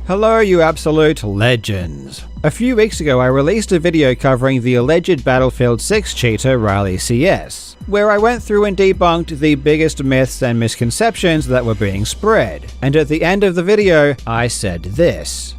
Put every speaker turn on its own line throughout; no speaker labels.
Hello, you absolute legends. A few weeks ago, I released a video covering the alleged Battlefield 6 cheater Riley CS, where I went through and debunked the biggest myths and misconceptions that were being spread. And at the end of the video, I said this.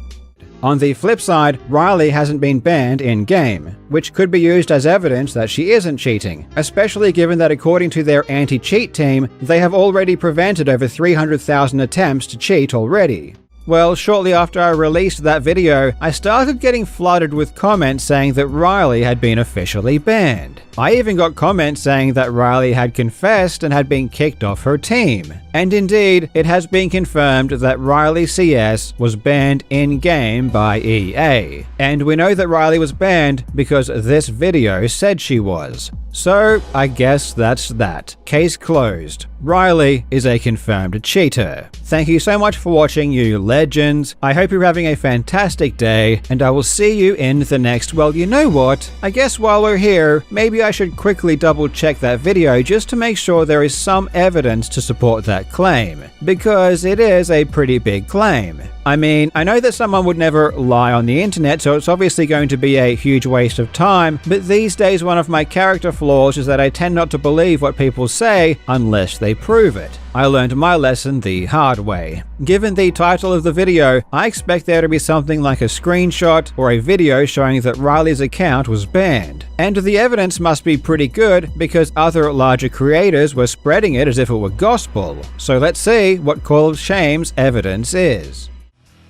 On the flip side, Riley hasn't been banned in-game, which could be used as evidence that she isn't cheating, especially given that according to their anti-cheat team, they have already prevented over 300,000 attempts to cheat already. Well, shortly after I released that video, I started getting flooded with comments saying that Riley had been officially banned. I even got comments saying that Riley had confessed and had been kicked off her team. And indeed, it has been confirmed that Riley CS was banned in-game by EA. And we know that Riley was banned because this video said she was. So, I guess that's that. Case closed. Riley is a confirmed cheater. Thank you so much for watching, you legends. I hope you're having a fantastic day, and I will see you in the next. Well, you know what? I guess while we're here, maybe I should quickly double check that video just to make sure there is some evidence to support that claim, because it is a pretty big claim. I mean, I know that someone would never lie on the internet, so it's obviously going to be a huge waste of time, but these days one of my character flaws is that I tend not to believe what people say unless they prove it. I learned my lesson the hard way. Given the title of the video, I expect there to be something like a screenshot or a video showing that Riley's account was banned. And the evidence must be pretty good because other larger creators were spreading it as if it were gospel. So let's see what Call of Shame's evidence is.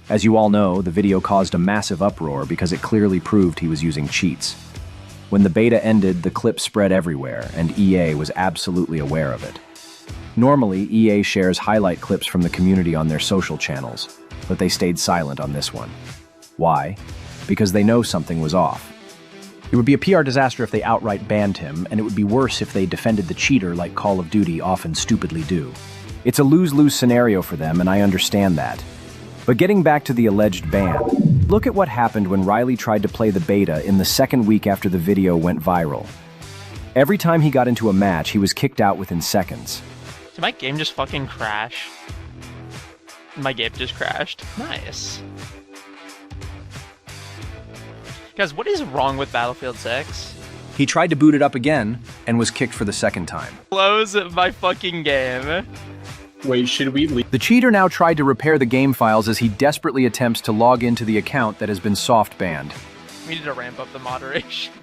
As you all know, the video caused a massive uproar because it clearly proved he was using cheats. When the beta ended, the clip spread everywhere, and EA was absolutely aware of it. Normally, EA shares highlight clips from the community on their social channels, but they stayed silent on this one. Why? Because they know something was off. It would be a PR disaster if they outright banned him, and it would be worse if they defended the cheater like Call of Duty often stupidly do. It's a lose-lose scenario for them, and I understand that. But getting back to the alleged ban, look at what happened when Riley tried to play the beta in the second week after the video went viral. Every time he got into a match, he was kicked out within seconds.
Did my game just fucking crash? My game just crashed. Nice. Guys, what is wrong with Battlefield 6?
He tried to boot it up again and was kicked for the second time.
Close my fucking game.
Wait, should we leave?
The cheater now tried to repair the game files as he desperately attempts to log into the account that has been soft banned.
We need to ramp up the moderation.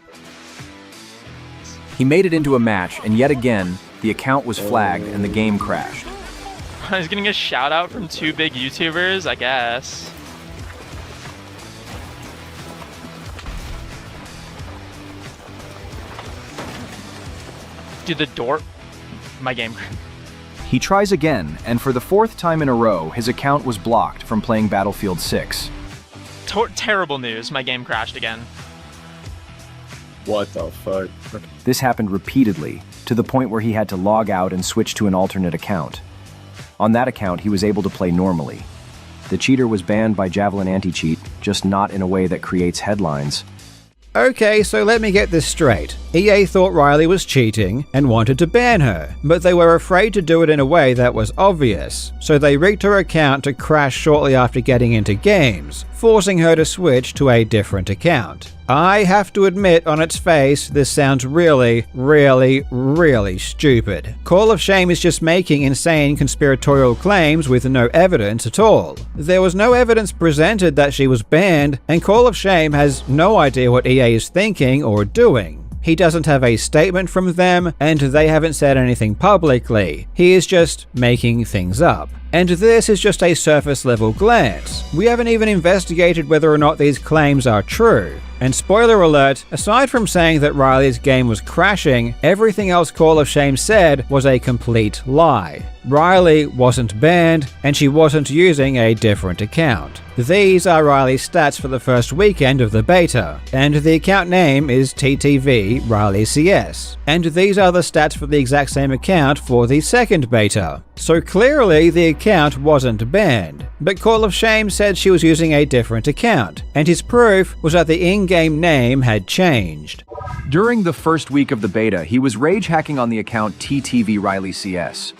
He made it into a match, and yet again, the account was flagged and the game crashed.
I was getting a shout out from two big YouTubers, I guess. Dude, the door... My game...
He tries again, and for the fourth time in a row, his account was blocked from playing Battlefield 6.
Terrible news, my game crashed again.
What the fuck?
This happened repeatedly, to the point where he had to log out and switch to an alternate account. On that account, he was able to play normally. The cheater was banned by Javelin Anti-Cheat, just not in a way that creates headlines.
Okay, so let me get this straight. EA thought Riley was cheating and wanted to ban her, but they were afraid to do it in a way that was obvious, so they rigged her account to crash shortly after getting into games, forcing her to switch to a different account. I have to admit, on its face, this sounds really, really stupid. Call of Shame is just making insane conspiratorial claims with no evidence at all. There was no evidence presented that she was banned, and Call of Shame has no idea what EA is thinking or doing. He doesn't have a statement from them, and they haven't said anything publicly. He is just making things up. And this is just a surface-level glance. We haven't even investigated whether or not these claims are true. And spoiler alert, aside from saying that Riley's game was crashing, everything else Call of Shame said was a complete lie. Riley wasn't banned, and she wasn't using a different account. These are Riley's stats for the first weekend of the beta, and the account name is TTV Riley CS. And these are the stats for the exact same account for the second beta. So clearly the account wasn't banned, but Call of Shame said she was using a different account, and his proof was that the in-game name had changed.
During the first week of the beta, he was rage hacking on the account TTV Riley CS.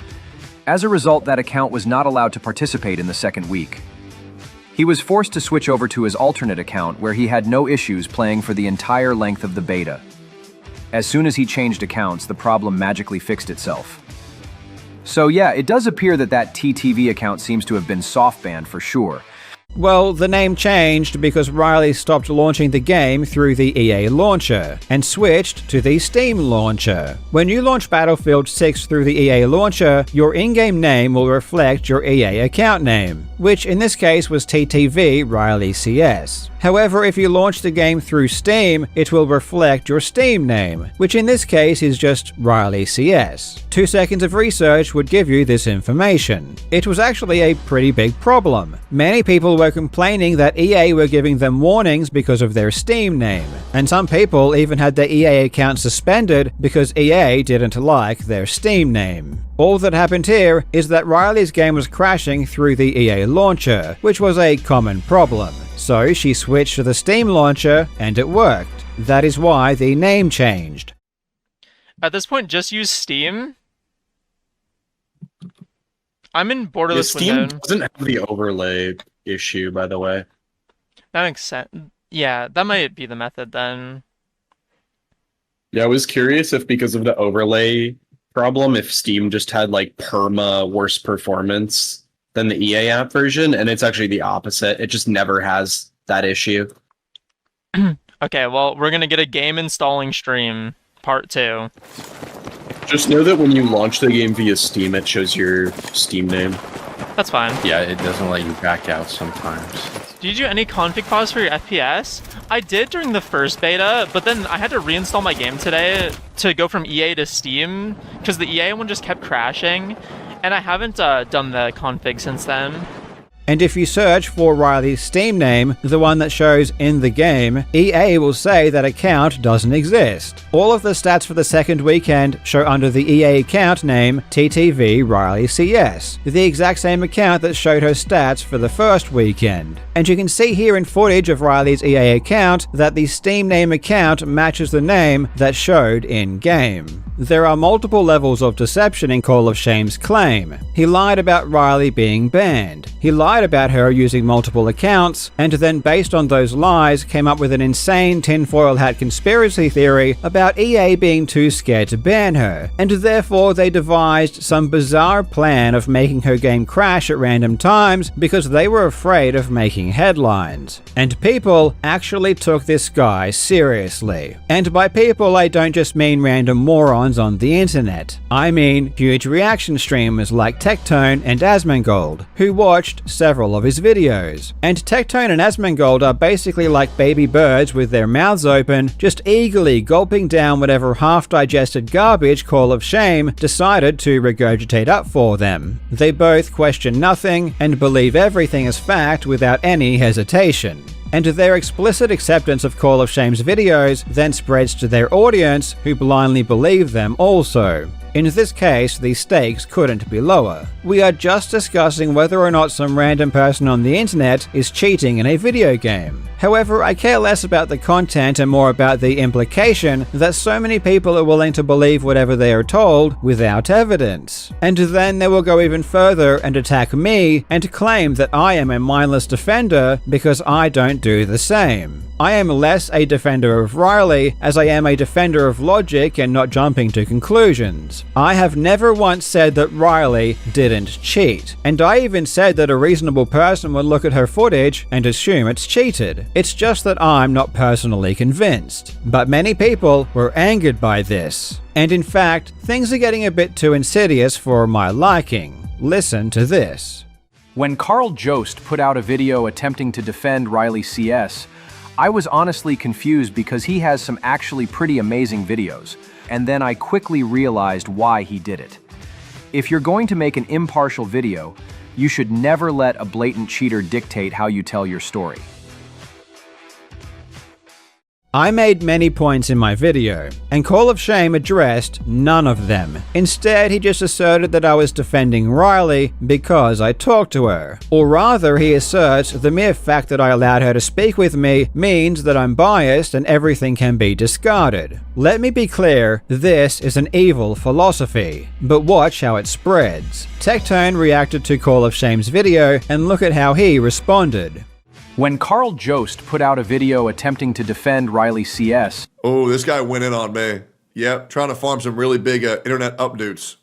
As a result, that account was not allowed to participate in the second week. He was forced to switch over to his alternate account where he had no issues playing for the entire length of the beta. As soon as he changed accounts, the problem magically fixed itself. So yeah, it does appear that TTV account seems to have been soft banned for sure.
Well, the name changed because Riley stopped launching the game through the EA launcher and switched to the Steam launcher. When you launch Battlefield 6 through the EA launcher, your in-game name will reflect your EA account name, which in this case was TTV Riley CS. However, if you launch the game through Steam, it will reflect your Steam name, which in this case is just Riley CS. 2 seconds of research would give you this information. It was actually a pretty big problem. Many people were complaining that EA were giving them warnings because of their Steam name, and some people even had their EA account suspended because EA didn't like their Steam name. All that happened here is that Riley's game was crashing through the EA launcher, which was a common problem. So she switched to the Steam launcher and it worked. That is why the name changed.
At this point, just use Steam. I'm in borderless
Steam
window.
doesn't have the overlay issue, by the way.
That makes sense. Yeah, that might be the method then.
Yeah, I was curious if because of the overlay problem, if Steam just had like perma worse performance than the EA app version, and it's actually the opposite. It just never has that issue.
Okay, well, we're gonna get a game installing stream, part 2.
Just know that when you launch the game via Steam, it shows your Steam name.
That's fine.
Yeah, it doesn't let you back out sometimes.
Did you do any config pause for your FPS? I did during the first beta, but then I had to reinstall my game today to go from EA to Steam, because the EA one just kept crashing, and I haven't done the config since then.
And if you search for Riley's Steam name, the one that shows in the game, EA will say that account doesn't exist. All of the stats for the second weekend show under the EA account name TTV Riley CS, the exact same account that showed her stats for the first weekend. And you can see here in footage of Riley's EA account that the Steam name account matches the name that showed in-game. There are multiple levels of deception in Call of Shame's claim. He lied about Riley being banned. He lied about her using multiple accounts, and then based on those lies came up with an insane tinfoil hat conspiracy theory about EA being too scared to ban her, and therefore they devised some bizarre plan of making her game crash at random times because they were afraid of making headlines. And people actually took this guy seriously. And by people, I don't just mean random morons on the internet. I mean huge reaction streamers like Tectone and Asmongold, who watched several of his videos. And Tectone and Asmongold are basically like baby birds with their mouths open, just eagerly gulping down whatever half-digested garbage Call of Shame decided to regurgitate up for them. They both question nothing and believe everything is fact without any hesitation. And their explicit acceptance of Call of Shame's videos then spreads to their audience, who blindly believe them also. In this case, the stakes couldn't be lower. We are just discussing whether or not some random person on the internet is cheating in a video game. However, I care less about the content and more about the implication that so many people are willing to believe whatever they are told without evidence. And then they will go even further and attack me and claim that I am a mindless defender because I don't do the same. I am less a defender of Riley as I am a defender of logic and not jumping to conclusions. I have never once said that Riley didn't cheat, and I even said that a reasonable person would look at her footage and assume it's cheated. It's just that I'm not personally convinced. But many people were angered by this. And in fact, things are getting a bit too insidious for my liking. Listen to this.
When Carl Jost put out a video attempting to defend Riley CS, I was honestly confused because he has some actually pretty amazing videos, and then I quickly realized why he did it. If you're going to make an impartial video, you should never let a blatant cheater dictate how you tell your story.
I made many points in my video, and Call of Shame addressed none of them. Instead, he just asserted that I was defending Riley because I talked to her. Or rather, he asserts the mere fact that I allowed her to speak with me means that I'm biased and everything can be discarded. Let me be clear, this is an evil philosophy, but watch how it spreads. Tectone reacted to Call of Shame's video, and look at how he responded.
When Carl Jost put out a video attempting to defend Riley CS,
Oh, this guy went in on me. Yep, trying to farm some really big internet updates.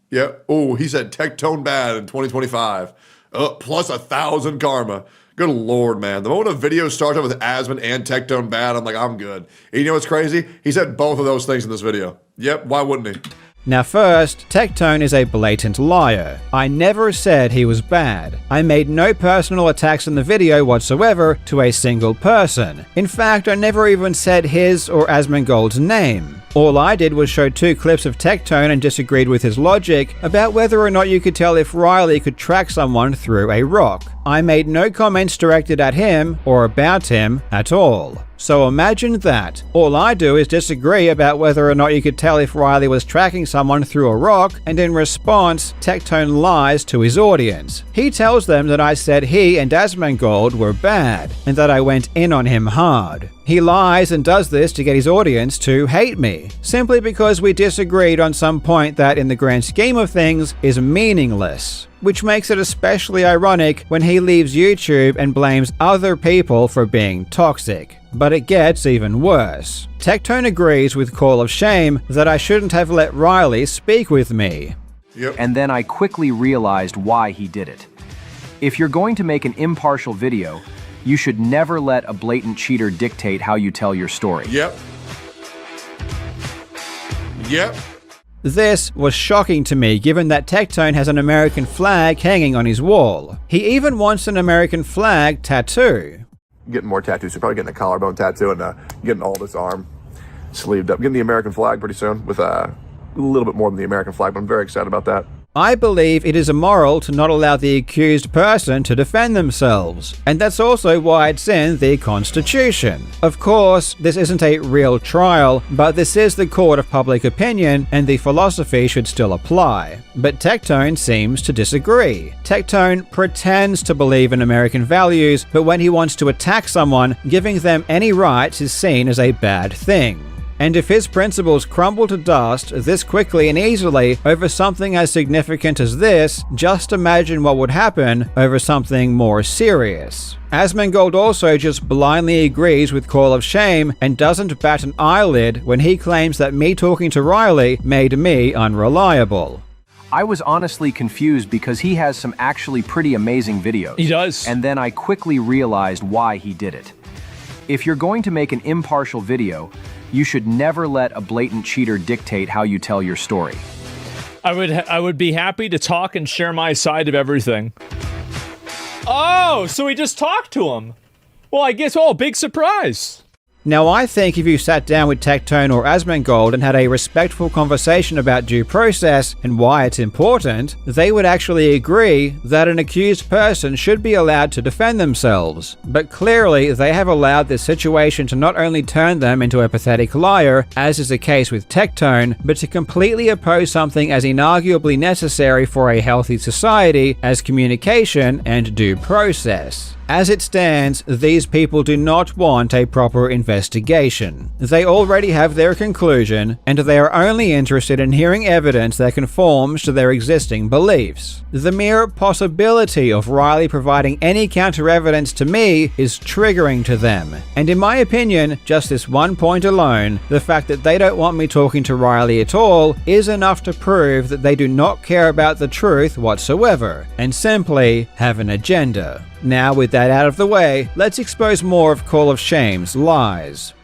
Yep. Oh, he said Tectone bad in 2025. Plus 1,000 karma. Good Lord, man. The moment a video starts out with Asmon and Tectone bad, I'm like, I'm good. And you know what's crazy? He said both of those things in this video. Yep, why wouldn't he?
Now first, Tectone is a blatant liar. I never said he was bad. I made no personal attacks in the video whatsoever to a single person. In fact, I never even said his or Asmongold's name. All I did was show 2 clips of Tectone and disagreed with his logic about whether or not you could tell if Riley could track someone through a rock. I made no comments directed at him or about him at all. So imagine that. All I do is disagree about whether or not you could tell if Riley was tracking someone through a rock, and in response, Tectone lies to his audience. He tells them that I said he and Asmongold were bad, and that I went in on him hard. He lies and does this to get his audience to hate me, simply because we disagreed on some point that, in the grand scheme of things, is meaningless. Which makes it especially ironic when he leaves YouTube and blames other people for being toxic. But it gets even worse. Tectone agrees with Call of Shame that I shouldn't have let Riley speak with me.
Yep.
and then I quickly realized why he did it. If you're going to make an impartial video, you should never let a blatant cheater dictate how you tell your story.
Yep. Yep.
This was shocking to me given that Tectone has an American flag hanging on his wall. He even wants an American flag tattoo.
Getting more tattoos. So probably getting a collarbone tattoo and getting all this arm sleeved up. Getting the American flag pretty soon with a little bit more than the American flag, but I'm very excited about that.
I believe it is immoral to not allow the accused person to defend themselves, and that's also why it's in the Constitution. Of course, this isn't a real trial, but this is the court of public opinion, and the philosophy should still apply. But Tectone seems to disagree. Tectone pretends to believe in American values, but when he wants to attack someone, giving them any rights is seen as a bad thing. And if his principles crumble to dust this quickly and easily over something as significant as this, just imagine what would happen over something more serious. Asmongold also just blindly agrees with Call of Shame and doesn't bat an eyelid when he claims that me talking to Riley made me unreliable.
I was honestly confused because he has some actually pretty amazing videos.
He does.
And then I quickly realized why he did it. If you're going to make an impartial video, you should never let a blatant cheater dictate how you tell your story.
I would be happy to talk and share my side of everything. Oh, so we just talked to him. Well, I guess, big surprise.
Now I think if you sat down with Tectone or Asmongold and had a respectful conversation about due process and why it's important, they would actually agree that an accused person should be allowed to defend themselves. But clearly they have allowed this situation to not only turn them into a pathetic liar, as is the case with Tectone, but to completely oppose something as inarguably necessary for a healthy society as communication and due process. As it stands, these people do not want a proper investigation. They already have their conclusion, and they are only interested in hearing evidence that conforms to their existing beliefs. The mere possibility of Riley providing any counter-evidence to me is triggering to them, and in my opinion, just this one point alone, the fact that they don't want me talking to Riley at all, is enough to prove that they do not care about the truth whatsoever, and simply have an agenda. Now, with that out of the way, let's expose more of Call of Shame's lies.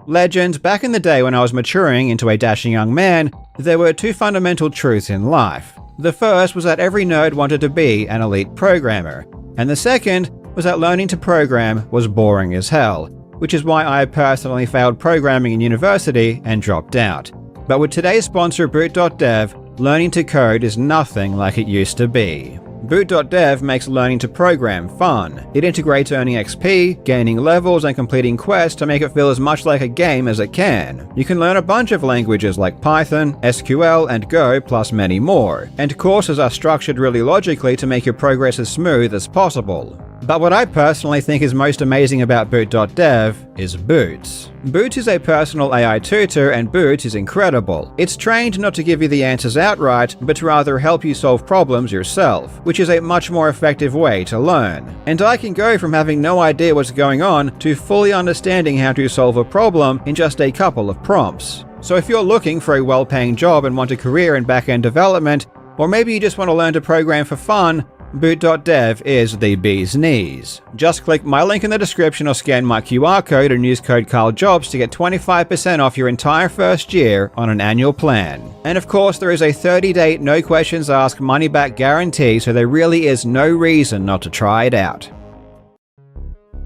Legend, back in the day when I was maturing into a dashing young man, there were 2 fundamental truths in life. The first was that every nerd wanted to be an elite programmer, and the second was that learning to program was boring as hell, which is why I personally failed programming in university and dropped out. But with today's sponsor Boot.dev, learning to code is nothing like it used to be. Boot.dev makes learning to program fun. It integrates earning XP, gaining levels, and completing quests to make it feel as much like a game as it can. You can learn a bunch of languages like Python, SQL, and Go, plus many more, and courses are structured really logically to make your progress as smooth as possible. But what I personally think is most amazing about Boot.dev is Boots. Boots is a personal AI tutor, and Boots is incredible. It's trained not to give you the answers outright, but to rather help you solve problems yourself, which is a much more effective way to learn. And I can go from having no idea what's going on to fully understanding how to solve a problem in just a couple of prompts. So if you're looking for a well-paying job and want a career in back-end development, or maybe you just want to learn to program for fun, Boot.dev is the bee's knees. Just click my link in the description or scan my QR code and use code CARLJOBS to get 25% off your entire first year on an annual plan. And of course, there is a 30-day no questions asked money-back guarantee, so there really is no reason not to try it out.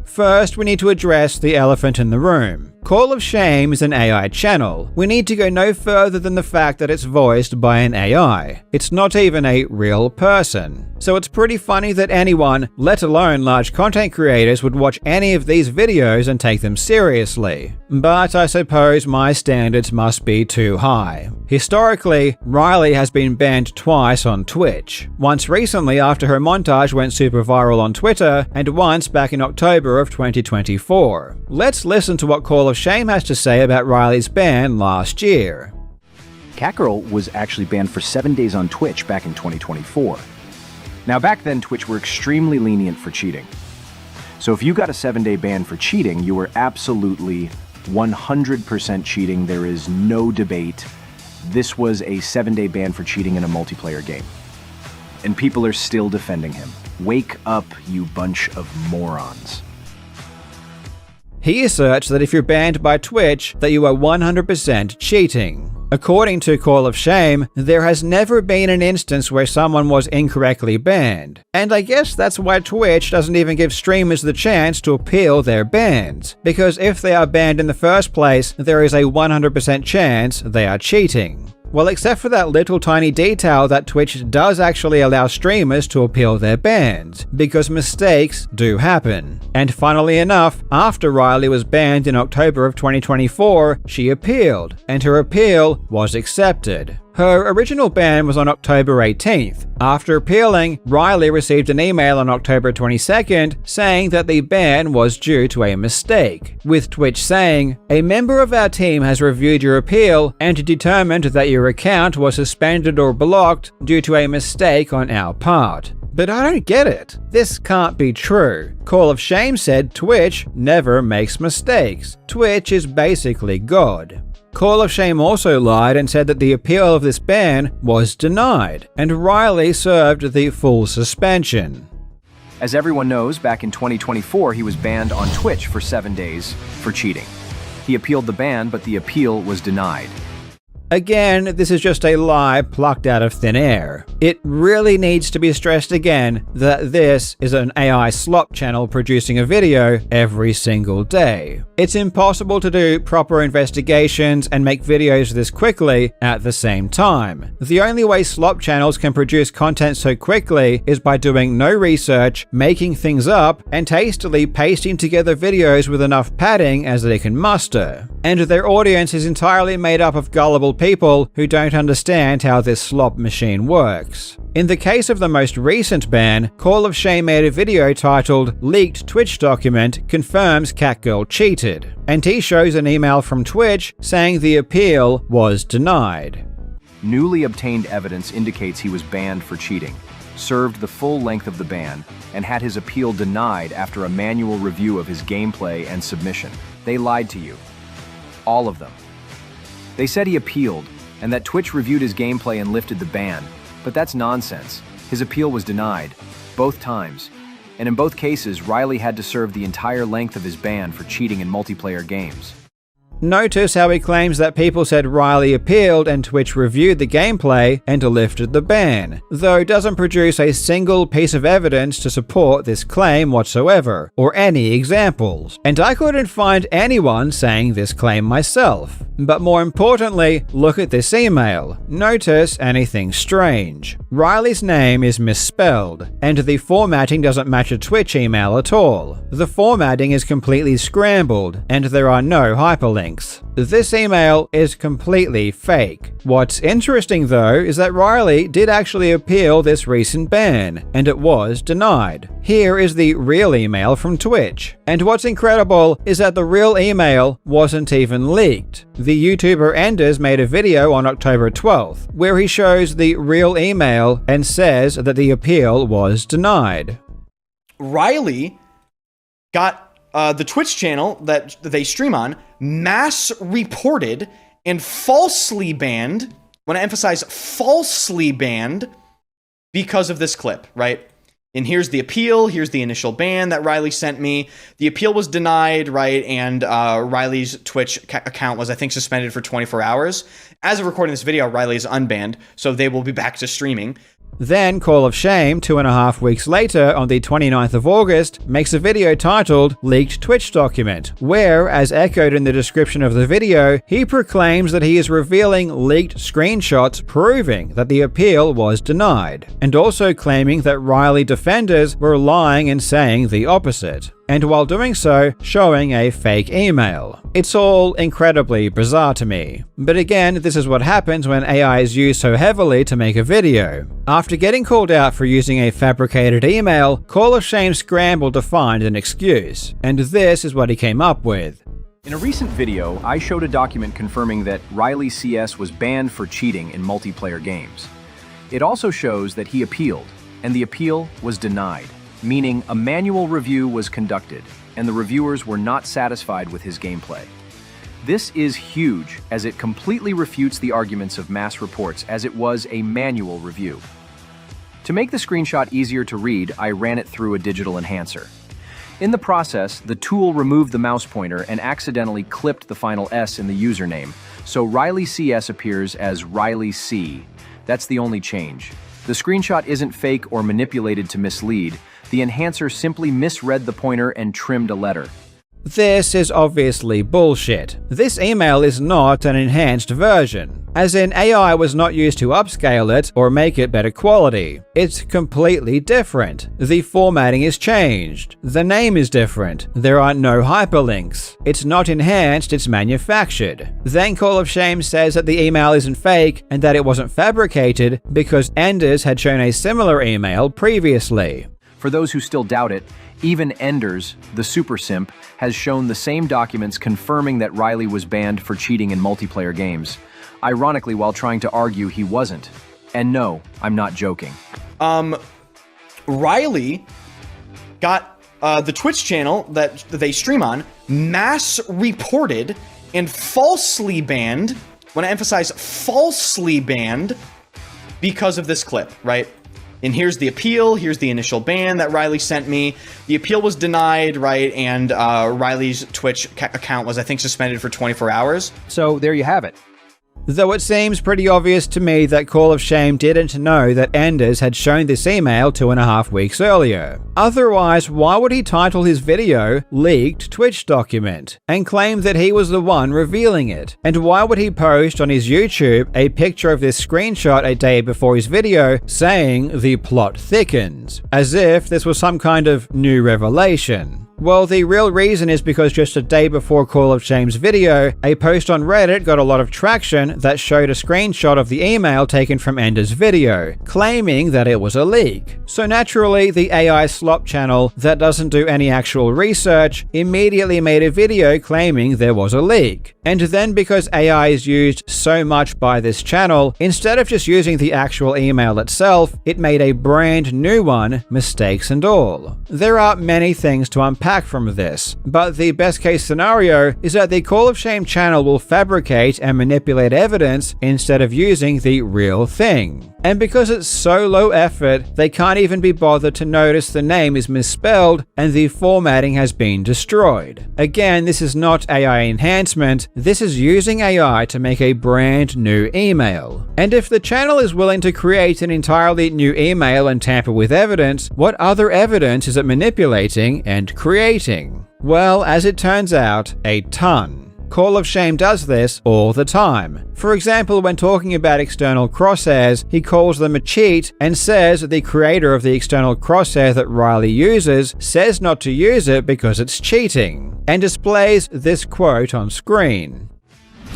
First, we need to address the elephant in the room. Call of Shame is an AI channel. We need to go no further than the fact that it's voiced by an AI. It's not even a real person. So it's pretty funny that anyone, let alone large content creators, would watch any of these videos and take them seriously. But I suppose my standards must be too high. Historically, Riley has been banned twice on Twitch. Once recently after her montage went super viral on Twitter, and once back in October of 2024. Let's listen to what Call of Shame has to say about Riley's ban last year.
CATGIRL was actually banned for 7 days on Twitch back in 2024. Now back then, Twitch were extremely lenient for cheating. So if you got a 7-day ban for cheating, you were absolutely 100% cheating. There is no debate. This was a 7-day ban for cheating in a multiplayer game. And people are still defending him. Wake up, you bunch of morons.
He asserts that if you're banned by Twitch, that you are 100% cheating. According to Call of Shame, there has never been an instance where someone was incorrectly banned. And I guess that's why Twitch doesn't even give streamers the chance to appeal their bans. Because if they are banned in the first place, there is a 100% chance they are cheating. Well, except for that little tiny detail that Twitch does actually allow streamers to appeal their bans, because mistakes do happen. And funnily enough, after Riley was banned in October of 2024, she appealed, and her appeal was accepted. Her original ban was on October 18th. After appealing, Riley received an email on October 22nd saying that the ban was due to a mistake, with Twitch saying, "A member of our team has reviewed your appeal and determined that your account was suspended or blocked due to a mistake on our part." But I don't get it. This can't be true. Call of Shame said Twitch never makes mistakes. Twitch is basically God. Call of Shame also lied and said that the appeal of this ban was denied, and Riley served the full suspension.
As everyone knows, back in 2024, he was banned on Twitch for 7 days for cheating. He appealed the ban, but the appeal was denied.
Again, this is just a lie plucked out of thin air. It really needs to be stressed again that this is an AI slop channel producing a video every single day. It's impossible to do proper investigations and make videos this quickly at the same time. The only way slop channels can produce content so quickly is by doing no research, making things up, and hastily pasting together videos with enough padding as they can muster. And their audience is entirely made up of gullible people who don't understand how this slop machine works. In the case of the most recent ban, Call of Shame made a video titled "Leaked Twitch Document Confirms CATGIRL Cheated," and he shows an email from Twitch saying the appeal was denied.
Newly obtained evidence indicates he was banned for cheating, served the full length of the ban, and had his appeal denied after a manual review of his gameplay and submission. They lied to you. All of them. They said he appealed, and that Twitch reviewed his gameplay and lifted the ban, but that's nonsense. His appeal was denied, both times. And in both cases, Riley had to serve the entire length of his ban for cheating in multiplayer games.
Notice how he claims that people said Riley appealed and Twitch reviewed the gameplay and lifted the ban, though doesn't produce a single piece of evidence to support this claim whatsoever, or any examples. And I couldn't find anyone saying this claim myself. But more importantly, look at this email. Notice anything strange. Riley's name is misspelled, and the formatting doesn't match a Twitch email at all. The formatting is completely scrambled, and there are no hyperlinks. hyperlinks. This email is completely fake. What's interesting though is that Riley did actually appeal this recent ban, and it was denied. Here is the real email from Twitch. And what's incredible is that the real email wasn't even leaked. The YouTuber Enders made a video on October 12th, where he shows the real email and says that the appeal was denied.
Riley got the Twitch channel that they stream on mass reported and falsely banned. When I emphasize falsely banned, because of this clip, right? And here's the appeal. Here's the initial ban that Riley sent me. The appeal was denied, right? And Riley's Twitch account was, I think, suspended for 24 hours. As of recording this video, Riley is unbanned, so they will be back to streaming.
Then Call of Shame, 2.5 weeks later, on the 29th of August, makes a video titled Leaked Twitch Document, where, as echoed in the description of the video, he proclaims that he is revealing leaked screenshots proving that the appeal was denied, and also claiming that Riley defenders were lying and saying the opposite, and while doing so, showing a fake email. It's all incredibly bizarre to me. But again, this is what happens when AI is used so heavily to make a video. After getting called out for using a fabricated email, Call of Shame scrambled to find an excuse, and this is what he came up with.
In a recent video, I showed a document confirming that Riley CS was banned for cheating in multiplayer games. It also shows that he appealed, and the appeal was denied, meaning a manual review was conducted, and the reviewers were not satisfied with his gameplay. This is huge, as it completely refutes the arguments of mass reports, as it was a manual review. To make the screenshot easier to read, I ran it through a digital enhancer. In the process, the tool removed the mouse pointer and accidentally clipped the final S in the username, so Riley CS appears as Riley C. That's the only change. The screenshot isn't fake or manipulated to mislead. The enhancer simply misread the pointer and trimmed a letter.
This is obviously bullshit. This email is not an enhanced version, as in AI was not used to upscale it or make it better quality. It's completely different. The formatting is changed. The name is different. There are no hyperlinks. It's not enhanced, it's manufactured. Then Call of Shame says that the email isn't fake and that it wasn't fabricated because Enders had shown a similar email previously.
For those who still doubt it, even Enders, the super simp, has shown the same documents confirming that Riley was banned for cheating in multiplayer games, ironically while trying to argue he wasn't. And no, I'm not joking.
Riley got the Twitch channel that they stream on mass reported and falsely banned, when I emphasize falsely banned, because of this clip, right? And here's the appeal, here's the initial ban that Riley sent me. The appeal was denied, right? And Riley's Twitch account was, I think, suspended for 24 hours.
So there you have it.
Though it seems pretty obvious to me that Call of Shame didn't know that Enders had shown this email 2.5 weeks earlier. Otherwise, why would he title his video Leaked Twitch Document and claim that he was the one revealing it? And why would he post on his YouTube a picture of this screenshot a day before his video saying the plot thickens, as if this was some kind of new revelation? Well, the real reason is because just a day before Call of Shame's video, a post on Reddit got a lot of traction that showed a screenshot of the email taken from Enders' video, claiming that it was a leak. So naturally, the AI slop channel that doesn't do any actual research immediately made a video claiming there was a leak. And then because AI is used so much by this channel, instead of just using the actual email itself, it made a brand new one, mistakes and all. There are many things to unpack from this, but the best case scenario is that the Call of Shame channel will fabricate and manipulate evidence instead of using the real thing. And because it's so low effort, they can't even be bothered to notice the name is misspelled and the formatting has been destroyed. Again, this is not AI enhancement, this is using AI to make a brand new email. And if the channel is willing to create an entirely new email and tamper with evidence, what other evidence is it manipulating and creating? Well, as it turns out, a ton. Call of Shame does this all the time. For example, when talking about external crosshairs, he calls them a cheat and says the creator of the external crosshair that Riley uses says not to use it because it's cheating, and displays this quote on screen.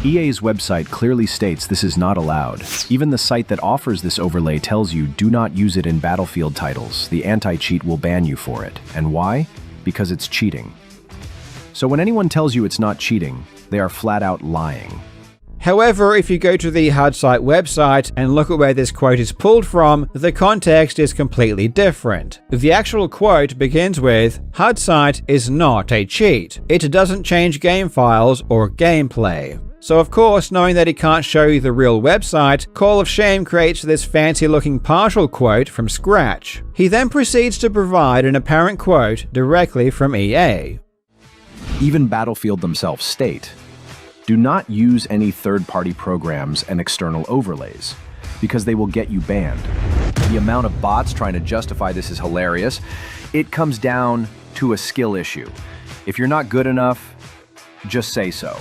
EA's website clearly states this is not allowed. Even the site that offers this overlay tells you do not use it in Battlefield titles. The anti-cheat will ban you for it. And why? Because it's cheating. So when anyone tells you it's not cheating, they are flat out lying.
However, if you go to the HUD site website and look at where this quote is pulled from, the context is completely different. The actual quote begins with, "HUD site is not a cheat. It doesn't change game files or gameplay." So of course, knowing that he can't show you the real website, Call of Shame creates this fancy-looking partial quote from scratch. He then proceeds to provide an apparent quote directly from EA.
Even Battlefield themselves state, do not use any third-party programs and external overlays, because they will get you banned. The amount of bots trying to justify this is hilarious. It comes down to a skill issue. If you're not good enough, just say so.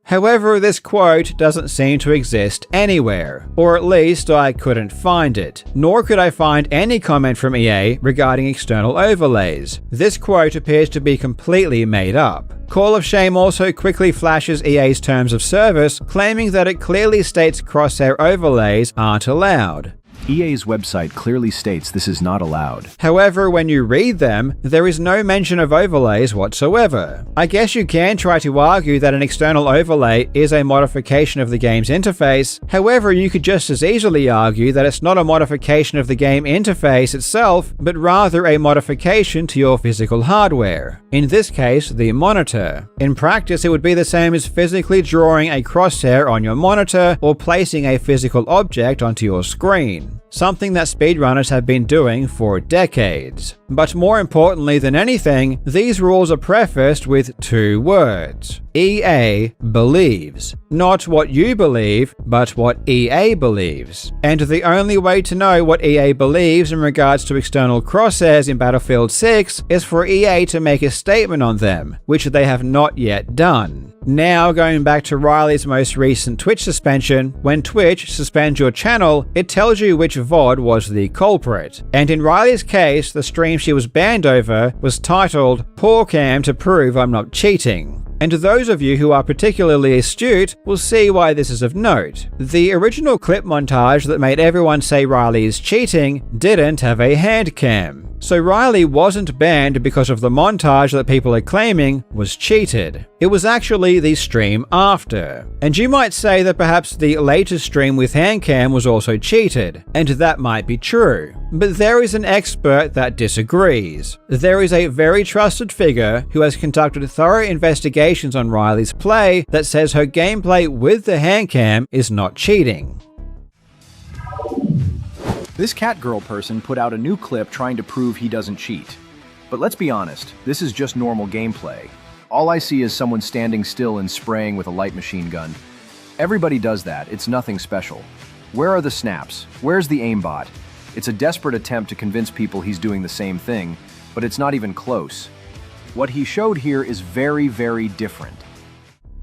However, this quote doesn't seem to exist anywhere, or at least I couldn't find it, nor could I find any comment from EA regarding external overlays. This quote appears to be completely made up. Call of Shame also quickly flashes EA's terms of service, claiming that it clearly states crosshair overlays aren't allowed.
EA's website clearly states this is not allowed.
However, when you read them, there is no mention of overlays whatsoever. I guess you can try to argue that an external overlay is a modification of the game's interface. However, you could just as easily argue that it's not a modification of the game interface itself, but rather a modification to your physical hardware. In this case, the monitor. In practice, it would be the same as physically drawing a crosshair on your monitor or placing a physical object onto your screen. Something that speedrunners have been doing for decades. But more importantly than anything, these rules are prefaced with two words. EA believes. Not what you believe, but what EA believes. And the only way to know what EA believes in regards to external crosshairs in Battlefield 6 is for EA to make a statement on them, which they have not yet done. Now, going back to Riley's most recent Twitch suspension, when Twitch suspends your channel, it tells you which VOD was the culprit. And in Riley's case, the stream she was banned over was titled "Poor Cam to Prove I'm Not Cheating." And those of you who are particularly astute will see why this is of note. The original clip montage that made everyone say Riley is cheating didn't have a hand cam. So Riley wasn't banned because of the montage that people are claiming was cheated. It was actually the stream after. And you might say that perhaps the latest stream with handcam was also cheated, and that might be true. But there is an expert that disagrees. There is a very trusted figure who has conducted thorough investigations on Riley's play that says her gameplay with the handcam is not cheating.
This CATGIRL person put out a new clip trying to prove he doesn't cheat. But let's be honest, this is just normal gameplay. All I see is someone standing still and spraying with a light machine gun. Everybody does that, it's nothing special. Where are the snaps? Where's the aimbot? It's a desperate attempt to convince people he's doing the same thing, but it's not even close. What he showed here is very, very different.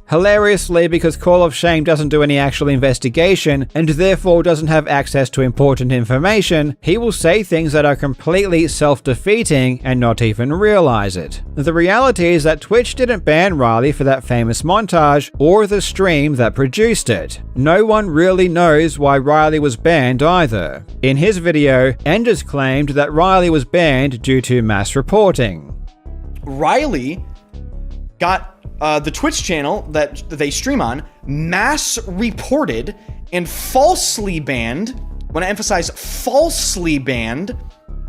Hilariously, because Call of Shame doesn't do any actual investigation and therefore doesn't have access to important information, he will say things that are completely self-defeating and not even realize it. The reality is that Twitch didn't ban Riley for that famous montage or the stream that produced it. No one really knows why Riley was banned either. In his video, Enders claimed that Riley was banned due to mass reporting.
Riley got the Twitch channel that they stream on mass reported and falsely banned. When I emphasize falsely banned.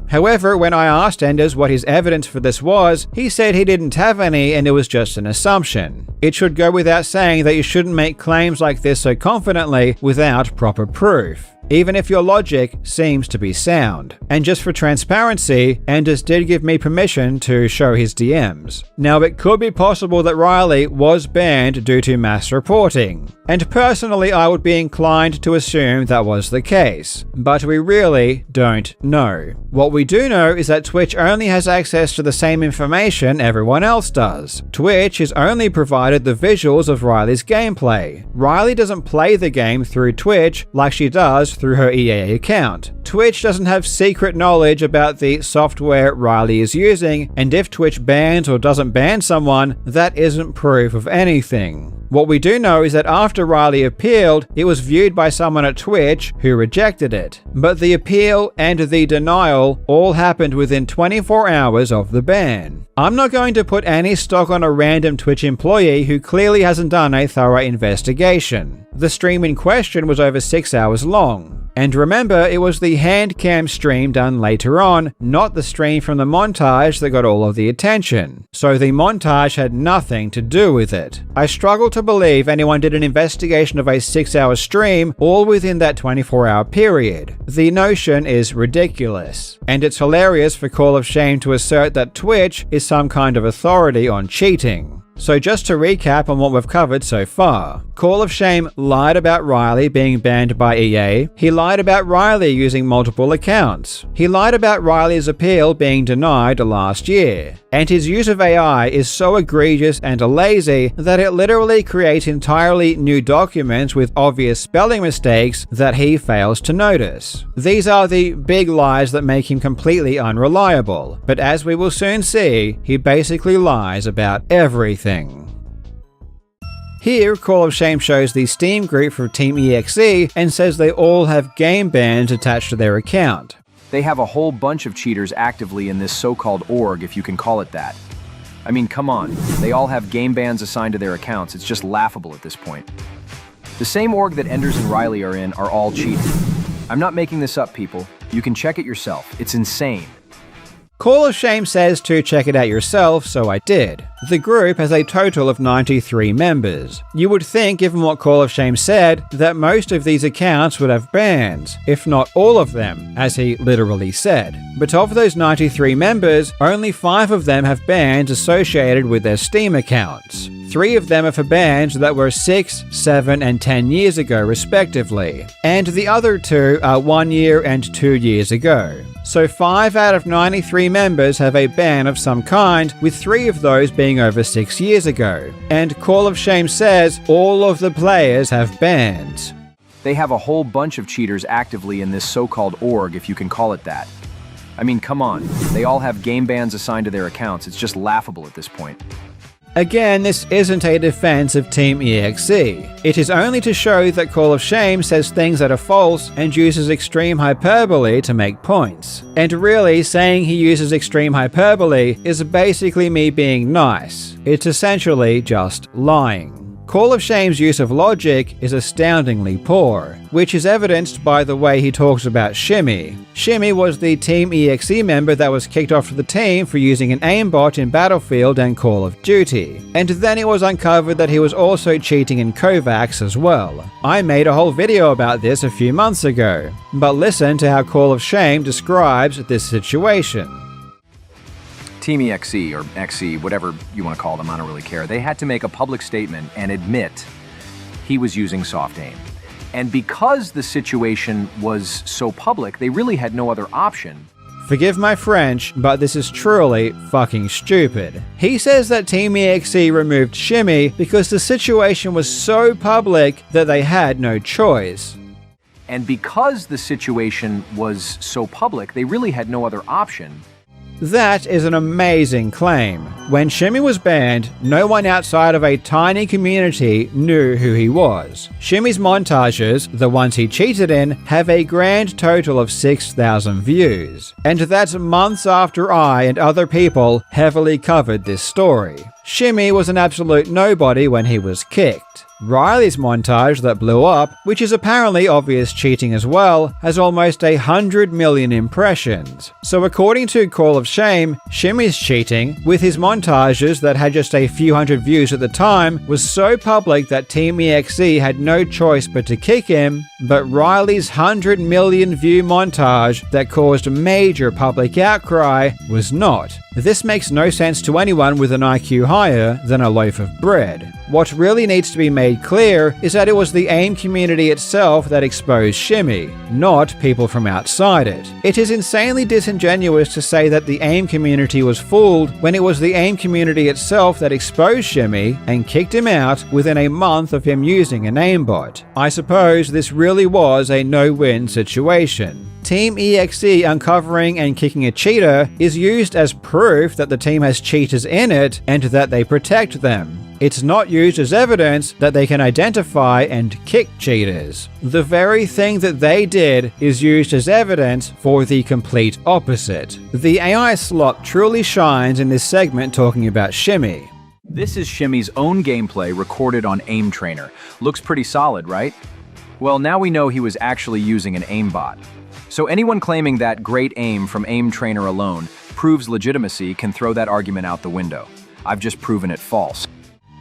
However, when I asked Enders what his evidence for this was, he said he didn't have any and it was just an assumption. It should go without saying that you shouldn't make claims like this so confidently without proper proof. even if your logic seems to be sound. And just for transparency, Enders did give me permission to show his DMs. Now, it could be possible that Riley was banned due to mass reporting, and personally I would be inclined to assume that was the case, but we really don't know. What we do know is that Twitch only has access to the same information everyone else does. Twitch is only provided the visuals of Riley's gameplay. Riley doesn't play the game through Twitch like she does through her EA account. Twitch doesn't have secret knowledge about the software Riley is using, and if Twitch bans or doesn't ban someone, that isn't proof of anything. What we do know is that after Riley appealed, it was viewed by someone at Twitch who rejected it. But the appeal and the denial all happened within 24 hours of the ban. I'm not going to put any stock on a random Twitch employee who clearly hasn't done a thorough investigation. The stream in question was over 6 hours long. And remember, it was the hand cam stream done later on, not the stream from the montage that got all of the attention. So the montage had nothing to do with it. I struggle to believe anyone did an investigation of a 6-hour stream all within that 24-hour period. The notion is ridiculous. And it's hilarious for Call of Shame to assert that Twitch is some kind of authority on cheating. So just to recap on what we've covered so far, Call of Shame lied about Riley being banned by EA, he lied about Riley using multiple accounts, he lied about Riley's appeal being denied last year, and his use of AI is so egregious and lazy that it literally creates entirely new documents with obvious spelling mistakes that he fails to notice. These are the big lies that make him completely unreliable, but as we will soon see, he basically lies about everything. Here, Call of Shame shows the Steam group for Team EXE and says they all have game bans attached to their account.
They have a whole bunch of cheaters actively in this so-called org, if you can call it that. I mean, come on. They all have game bans assigned to their accounts. It's just laughable at this point. The same org that Enders and Riley are in are all cheating. I'm not making this up, people. You can check it yourself. It's insane.
Call of Shame says to check it out yourself, so I did. The group has a total of 93 members. You would think, given what Call of Shame said, that most of these accounts would have bans, if not all of them, as he literally said. But of those 93 members, only 5 of them have bans associated with their Steam accounts. 3 of them are for bans that were 6, 7, and 10 years ago respectively, and the other 2 are 1 year and 2 years ago. So 5 out of 93 members have a ban of some kind, with 3 of those being over 6 years ago. And Call of Shame says all of the players have bans.
They have a whole bunch of cheaters actively in this so-called org, if you can call it that. I mean, come on. They all have game bans assigned to their accounts. It's just laughable at this point.
Again, this isn't a defense of Team EXE. It is only to show that Call of Shame says things that are false and uses extreme hyperbole to make points. And really, saying he uses extreme hyperbole is basically me being nice. It's essentially just lying. Call of Shame's use of logic is astoundingly poor, which is evidenced by the way he talks about Shimmy. Shimmy was the Team EXE member that was kicked off the team for using an aimbot in Battlefield and Call of Duty. And then it was uncovered that he was also cheating in Kovacs as well. I made a whole video about this a few months ago, but listen to how Call of Shame describes this situation.
Team EXE, or XE, whatever you want to call them, I don't really care. They had to make a public statement and admit he was using soft aim. And because the situation was so public, they really had no other option.
Forgive my French, but this is truly fucking stupid. He says that Team EXE removed Shimmy because the situation was so public that they had no choice.
And because the situation was so public, they really had no other option.
That is an amazing claim. When Shimmy was banned, no one outside of a tiny community knew who he was. Shimmy's montages, the ones he cheated in, have a grand total of 6,000 views. And that's months after I and other people heavily covered this story. Shimmy was an absolute nobody when he was kicked. Riley's montage that blew up, which is apparently obvious cheating as well, has almost 100 million impressions. So according to Call of Shame, Shimmy's cheating, with his montages that had just a few hundred views at the time, was so public that Team EXE had no choice but to kick him, but Riley's 100 million view montage that caused major public outcry was not. This makes no sense to anyone with an IQ higher than a loaf of bread. What really needs to be made clear is that it was the AIM community itself that exposed Shimmy, not people from outside it. It is insanely disingenuous to say that the AIM community was fooled when it was the AIM community itself that exposed Shimmy and kicked him out within a month of him using an aimbot. I suppose this really was a no-win situation. Team EXE uncovering and kicking a cheater is used as proof that the team has cheaters in it and that they protect them. It's not used as evidence that they can identify and kick cheaters. The very thing that they did is used as evidence for the complete opposite. The AI slop truly shines in this segment talking about Shimmy.
This is Shimmy's own gameplay recorded on Aim Trainer. Looks pretty solid, right? Well, now we know he was actually using an aimbot. So anyone claiming that great aim from Aim Trainer alone proves legitimacy can throw that argument out the window. I've just proven it false.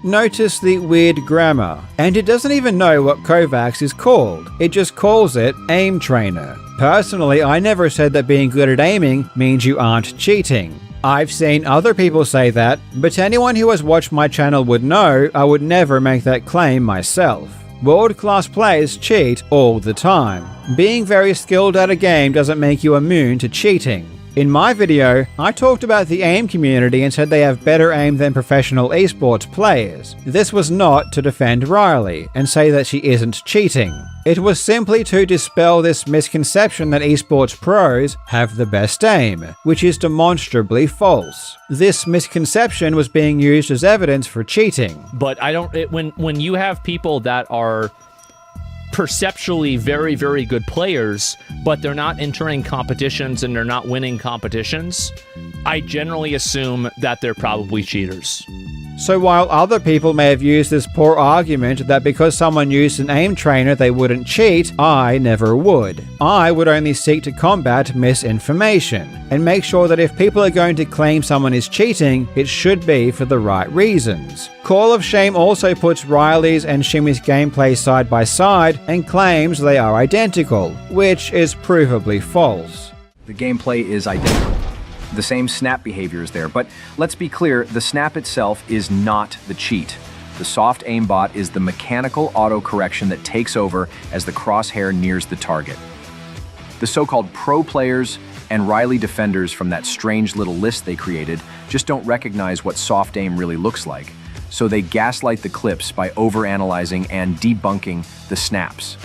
Notice the weird grammar, and it doesn't even know what Kovacs is called. It just calls it Aim Trainer. Personally, I never said that being good at aiming means you aren't cheating. I've seen other people say that, but anyone who has watched my channel would know I would never make that claim myself. World-class players cheat all the time. Being very skilled at a game doesn't make you immune to cheating. In my video, I talked about the AIM community and said they have better aim than professional esports players. This was not to defend Riley and say that she isn't cheating. It was simply to dispel this misconception that esports pros have the best aim, which is demonstrably false. This misconception was being used as evidence for cheating.
But when you have people that are perceptually very, very good players, but they're not entering competitions and they're not winning competitions, I generally assume that they're probably cheaters.
So while other people may have used this poor argument that because someone used an aim trainer they wouldn't cheat, I never would. I would only seek to combat misinformation and make sure that if people are going to claim someone is cheating, it should be for the right reasons. Call of Shame also puts Riley's and Shimmy's gameplay side by side and claims they are identical, which is provably false.
The gameplay is identical. The same snap behavior is there, but let's be clear, the snap itself is not the cheat. The soft aimbot is the mechanical auto-correction that takes over as the crosshair nears the target. The so-called pro players and Riley defenders from that strange little list they created just don't recognize what soft aim really looks like, so they gaslight the clips by overanalyzing and debunking the snaps.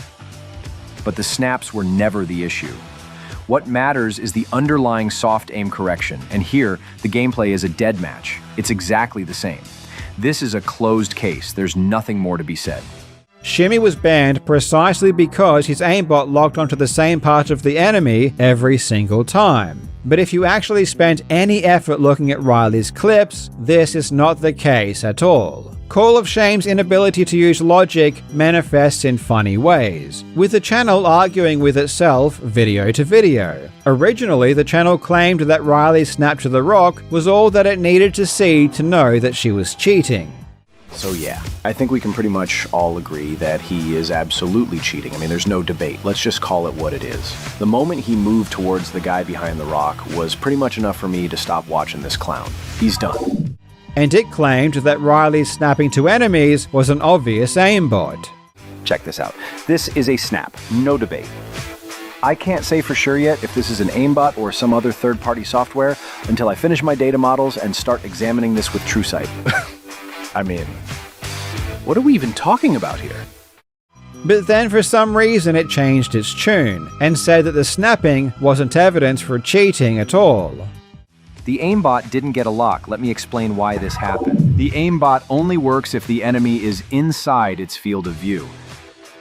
But the snaps were never the issue. What matters is the underlying soft aim correction, and here, the gameplay is a dead match. It's exactly the same. This is a closed case. There's nothing more to be said.
Shimmy was banned precisely because his aimbot locked onto the same part of the enemy every single time. But if you actually spent any effort looking at Riley's clips, this is not the case at all. Call of Shame's inability to use logic manifests in funny ways, with the channel arguing with itself video to video. Originally, the channel claimed that Riley's snap to the rock was all that it needed to see to know that she was cheating.
So yeah, I think we can pretty much all agree that he is absolutely cheating. I mean, there's no debate. Let's just call it what it is. The moment he moved towards the guy behind the rock was pretty much enough for me to stop watching this clown. He's done.
And it claimed that Riley's snapping to enemies was an obvious aimbot.
Check this out. This is a snap, no debate. I can't say for sure yet if this is an aimbot or some other third-party software until I finish my data models and start examining this with TrueSight. I mean, what are we even talking about here?
But then for some reason it changed its tune and said that the snapping wasn't evidence for cheating at all.
The aimbot didn't get a lock. Let me explain why this happened. The aimbot only works if the enemy is inside its field of view.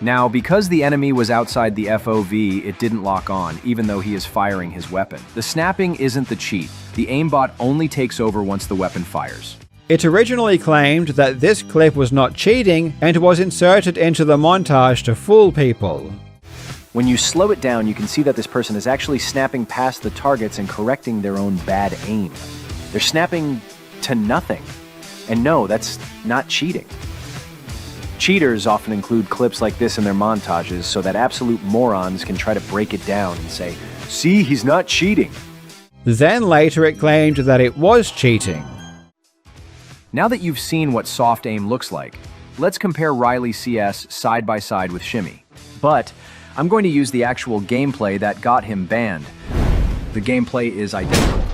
Now, because the enemy was outside the FOV, it didn't lock on, even though he is firing his weapon. The snapping isn't the cheat. The aimbot only takes over once the weapon fires.
It originally claimed that this clip was not cheating and was inserted into the montage to fool people.
When you slow it down, you can see that this person is actually snapping past the targets and correcting their own bad aim. They're snapping to nothing. And no, that's not cheating. Cheaters often include clips like this in their montages so that absolute morons can try to break it down and say, "See, he's not cheating."
Then later it claimed that it was cheating.
Now that you've seen what soft aim looks like, let's compare Riley CS side by side with Shimmy. But I'm going to use the actual gameplay that got him banned. The gameplay is identical.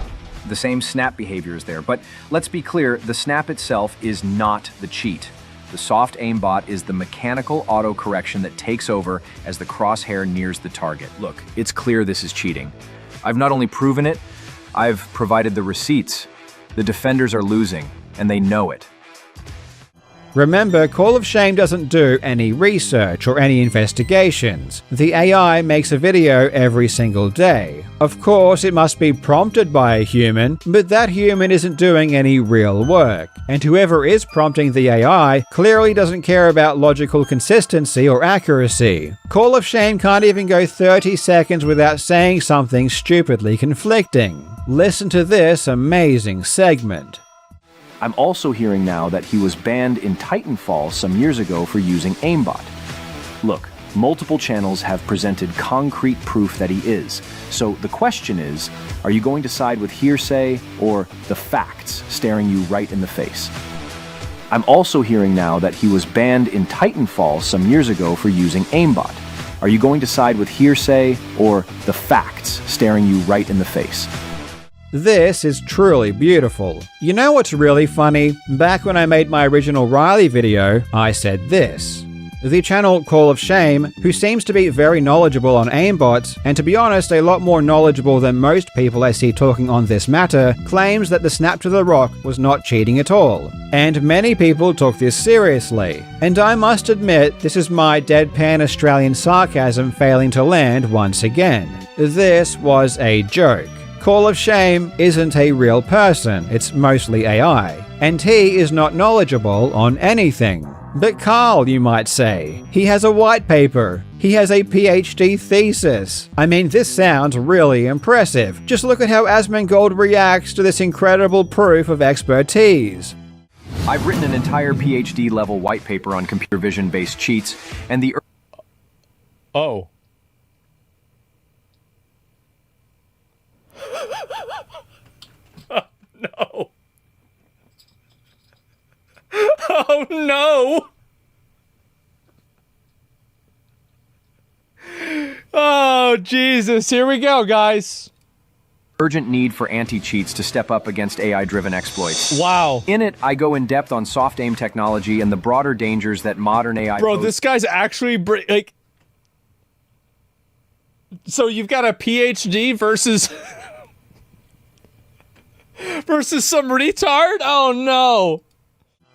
The same snap behavior is there, but let's be clear, the snap itself is not the cheat. The soft aimbot is the mechanical auto-correction that takes over as the crosshair nears the target. Look, it's clear this is cheating. I've not only proven it, I've provided the receipts. The defenders are losing, and they know it.
Remember, Call of Shame doesn't do any research or any investigations. The AI makes a video every single day. Of course, it must be prompted by a human, but that human isn't doing any real work. And whoever is prompting the AI clearly doesn't care about logical consistency or accuracy. Call of Shame can't even go 30 seconds without saying something stupidly conflicting. Listen to this amazing segment.
I'm also hearing now that he was banned in Titanfall some years ago for using aimbot. Look, multiple channels have presented concrete proof that he is. So the question is, are you going to side with hearsay or the facts staring you right in the face? I'm also hearing now that he was banned in Titanfall some years ago for using aimbot. Are you going to side with hearsay or the facts staring you right in the face?
This is truly beautiful. You know what's really funny? Back when I made my original Riley video, I said this. The channel Call of Shame, who seems to be very knowledgeable on aimbots, and to be honest a lot more knowledgeable than most people I see talking on this matter, claims that the snap to the rock was not cheating at all. And many people took this seriously. And I must admit, this is my deadpan Australian sarcasm failing to land once again. This was a joke. Call of Shame isn't a real person, it's mostly AI, and he is not knowledgeable on anything. But Carl, you might say, he has a white paper, he has a PhD thesis. I mean, this sounds really impressive. Just look at how Asmongold reacts to this incredible proof of expertise.
I've written an entire PhD level white paper on computer vision based cheats, and the
Oh. No. Oh no. Oh Jesus, here we go, guys.
urgent need for anti-cheats to step up against AI-driven exploits.
Wow.
In it, I go in depth on soft aim technology and the broader dangers that modern AI
Bro, this guy's actually like. So you've got a PhD versus versus some retard? Oh no.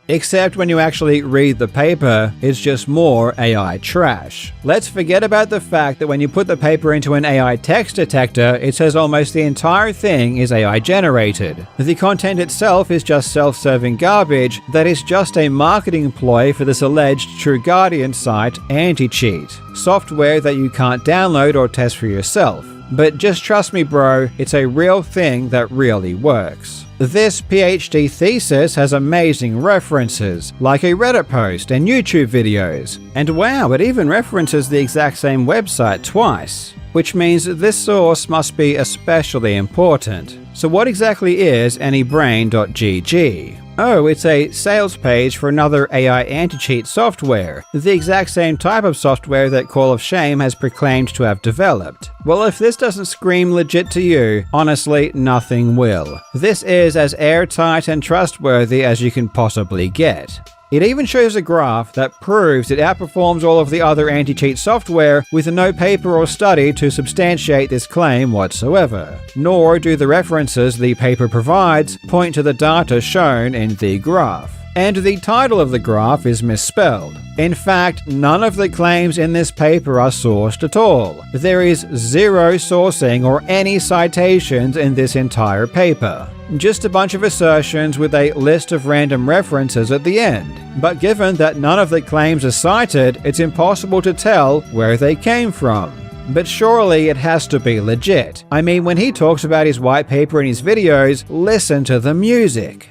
Except when you actually read the paper, it's just more AI trash. Let's forget about the fact that when you put the paper into an AI text detector, it says almost the entire thing is AI generated. The content itself is just self-serving garbage that is just a marketing ploy for this alleged True Guardian site anti-cheat, software that you can't download or test for yourself. But just trust me bro, it's a real thing that really works. This PhD thesis has amazing references, like a Reddit post and YouTube videos. And wow, it even references the exact same website twice, which means this source must be especially important. So what exactly is anybrain.gg? Oh, it's a sales page for another AI anti-cheat software, the exact same type of software that Call of Shame has proclaimed to have developed. Well, if this doesn't scream legit to you, honestly, nothing will. This is as airtight and trustworthy as you can possibly get. It even shows a graph that proves it outperforms all of the other anti-cheat software with no paper or study to substantiate this claim whatsoever. Nor do the references the paper provides point to the data shown in the graph. And the title of the graph is misspelled. In fact, none of the claims in this paper are sourced at all. There is zero sourcing or any citations in this entire paper. Just a bunch of assertions with a list of random references at the end. But given that none of the claims are cited, it's impossible to tell where they came from. But surely it has to be legit. I mean, when he talks about his white paper in his videos, listen to the music.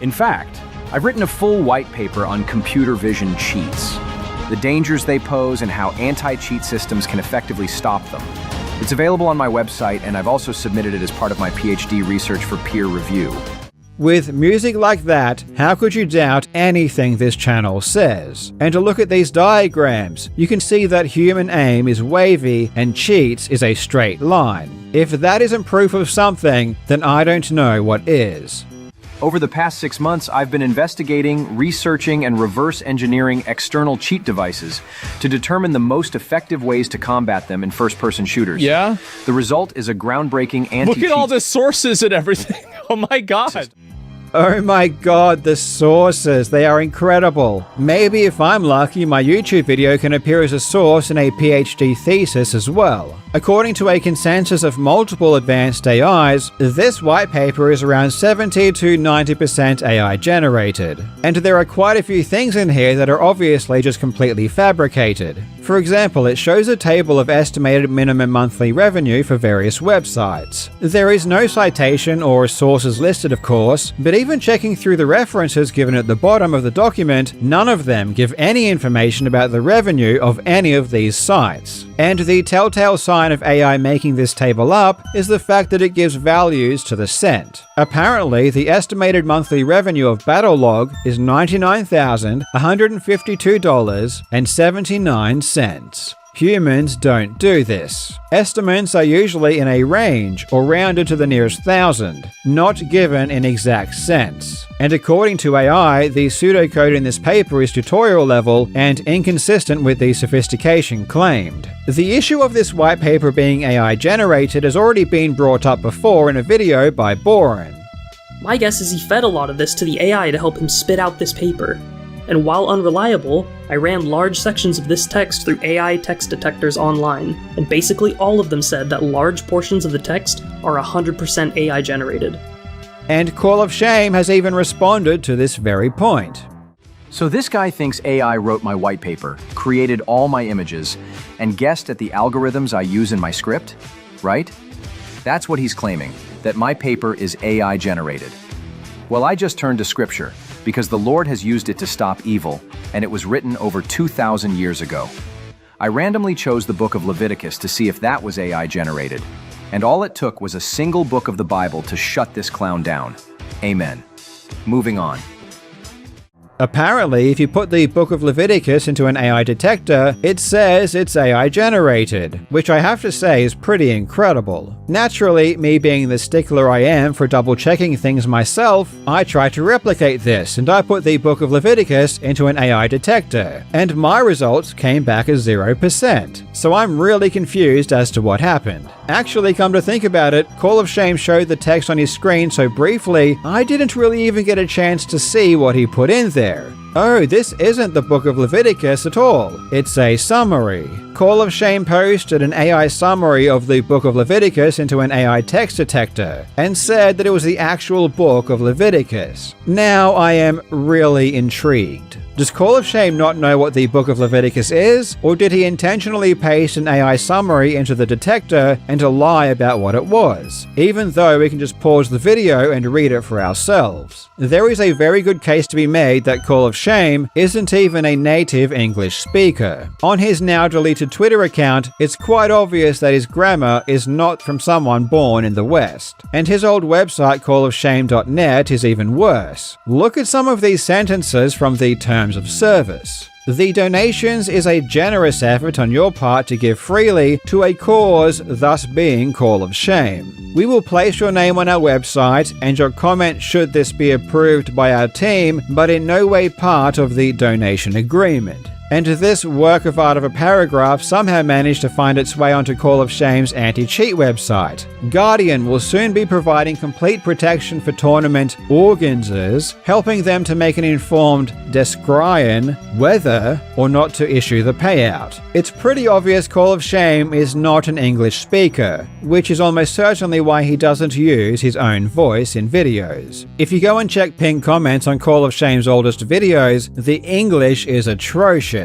In fact, I've written a full white paper on computer vision cheats, the dangers they pose and how anti-cheat systems can effectively stop them. It's available on my website, and I've also submitted it as part of my PhD research for peer review.
With music like that, how could you doubt anything this channel says? And to look at these diagrams, you can see that human aim is wavy and cheats is a straight line. If that isn't proof of something, then I don't know what is.
Over the past 6 months, I've been investigating, researching, and reverse engineering external cheat devices to determine the most effective ways to combat them in first-person shooters.
Yeah?
The result is a groundbreaking anti-cheat.
Look at all the sources and everything. Oh my god.
Oh my god, the sources, they are incredible. Maybe if I'm lucky, my YouTube video can appear as a source in a PhD thesis as well. According to a consensus of multiple advanced AIs, this white paper is around 70 to 90% AI generated. And there are quite a few things in here that are obviously just completely fabricated. For example, it shows a table of estimated minimum monthly revenue for various websites. There is no citation or sources listed, of course, but even checking through the references given at the bottom of the document, none of them give any information about the revenue of any of these sites. And the telltale sign of AI making this table up is the fact that it gives values to the cent. Apparently, the estimated monthly revenue of Battlelog is $99,152.79. Humans don't do this. Estimates are usually in a range or rounded to the nearest thousand, not given in exact cents. And according to AI, the pseudocode in this paper is tutorial level and inconsistent with the sophistication claimed. The issue of this white paper being AI generated has already been brought up before in a video by Boren.
My guess is he fed a lot of this to the AI to help him spit out this paper. And while unreliable, I ran large sections of this text through AI text detectors online, and basically all of them said that large portions of the text are 100% AI generated.
And Call of Shame has even responded to this very point.
So this guy thinks AI wrote my white paper, created all my images, and guessed at the algorithms I use in my script, right? That's what he's claiming, that my paper is AI generated. Well, I just turned to scripture, because the Lord has used it to stop evil, and it was written over 2,000 years ago. I randomly chose the book of Leviticus to see if that was AI generated, and all it took was a single book of the Bible to shut this clown down. Amen. Moving on.
Apparently, if you put the Book of Leviticus into an AI detector, it says it's AI generated, which I have to say is pretty incredible. Naturally, me being the stickler I am for double checking things myself, I tried to replicate this and I put the Book of Leviticus into an AI detector, and my results came back as 0%. So I'm really confused as to what happened. Actually, come to think about it, Call of Shame showed the text on his screen so briefly, I didn't really even get a chance to see what he put in there. Oh, this isn't the Book of Leviticus at all. It's a summary. Call of Shame posted an AI summary of the Book of Leviticus into an AI text detector and said that it was the actual Book of Leviticus. Now I am really intrigued. Does Call of Shame not know what the Book of Leviticus is, or did he intentionally paste an AI summary into the detector and to lie about what it was, even though we can just pause the video and read it for ourselves? There is a very good case to be made that Call of Shame isn't even a native English speaker. On his now deleted Twitter account, it's quite obvious that his grammar is not from someone born in the West. And his old website callofshame.net is even worse. Look at some of these sentences from the terms of service. The donations is a generous effort on your part to give freely to a cause, thus being Call of Shame. We will place your name on our website and your comment should this be approved by our team, but in no way part of the donation agreement. and this work of art of a paragraph somehow managed to find its way onto Call of Shame's anti-cheat website. Guardian will soon be providing complete protection for tournament organizers, helping them to make an informed discretion whether or not to issue the payout. It's pretty obvious Call of Shame is not an English speaker, which is almost certainly why he doesn't use his own voice in videos. If you go and check pinned comments on Call of Shame's oldest videos, the English is atrocious.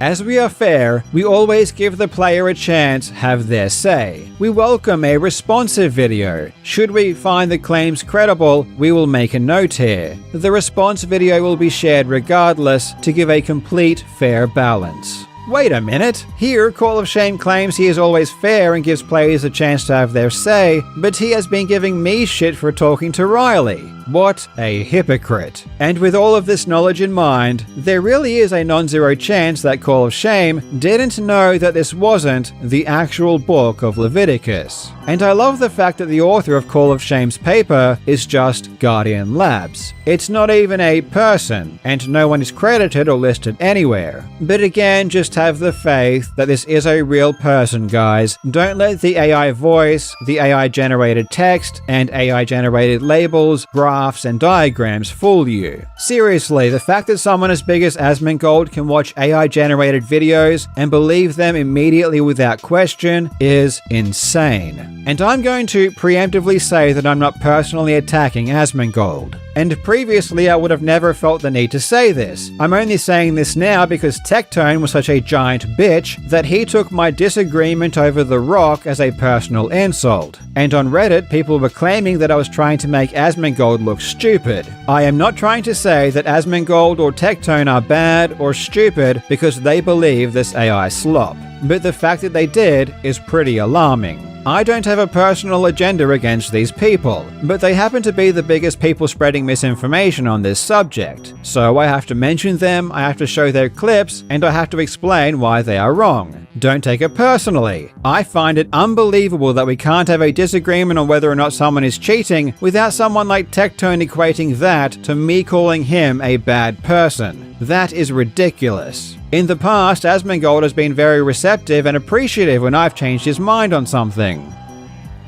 As we are fair, we always give the player a chance have their say. We welcome a responsive video. Should we find the claims credible, we will make a note here. The response video will be shared regardless to give a complete fair balance. Wait a minute. Here, Call of Shame claims he is always fair and gives players a chance to have their say, but he has been giving me shit for talking to Riley. What a hypocrite. And with all of this knowledge in mind, there really is a non-zero chance that Call of Shame didn't know that this wasn't the actual book of Leviticus. And I love the fact that the author of Call of Shame's paper is just Guardian Labs. It's not even a person, and no one is credited or listed anywhere. But again, just have the faith that this is a real person, guys. Don't let the AI voice, the AI generated text, and AI generated labels, graphs, and diagrams fool you. Seriously, the fact that someone as big as Asmongold can watch AI generated videos and believe them immediately without question is insane. And I'm going to preemptively say that I'm not personally attacking Asmongold. And previously I would have never felt the need to say this. I'm only saying this now because Tectone was such a giant bitch that he took my disagreement over The Rock as a personal insult. And on Reddit, people were claiming that I was trying to make Asmongold look stupid. I am not trying to say that Asmongold or Tectone are bad or stupid because they believe this AI slop. But the fact that they did is pretty alarming. I don't have a personal agenda against these people, but they happen to be the biggest people spreading misinformation on this subject. So I have to mention them, I have to show their clips, and I have to explain why they are wrong. Don't take it personally. I find it unbelievable that we can't have a disagreement on whether or not someone is cheating without someone like Tectone equating that to me calling him a bad person. That is ridiculous. In the past, Asmongold has been very receptive and appreciative when I've changed his mind on something.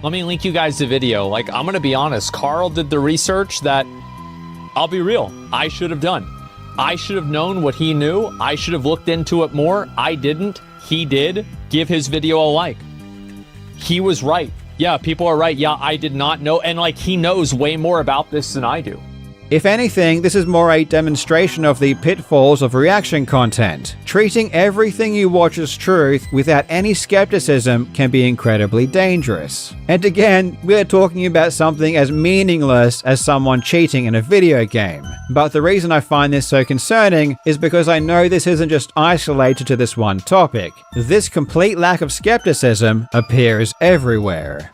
Let me link you guys the video. Like, I'm gonna be honest, Carl did the research that, I'll be real, I should have done. I should have known what he knew. I should have looked into it more. I didn't. He did. Give his video a like. He was right. Yeah, people are right. Yeah, I did not know. And like, he knows way more about this than I do.
If anything, this is more a demonstration of the pitfalls of reaction content. Treating everything you watch as truth without any skepticism can be incredibly dangerous. And again, we're talking about something as meaningless as someone cheating in a video game. But the reason I find this so concerning is because I know this isn't just isolated to this one topic. This complete lack of skepticism appears everywhere.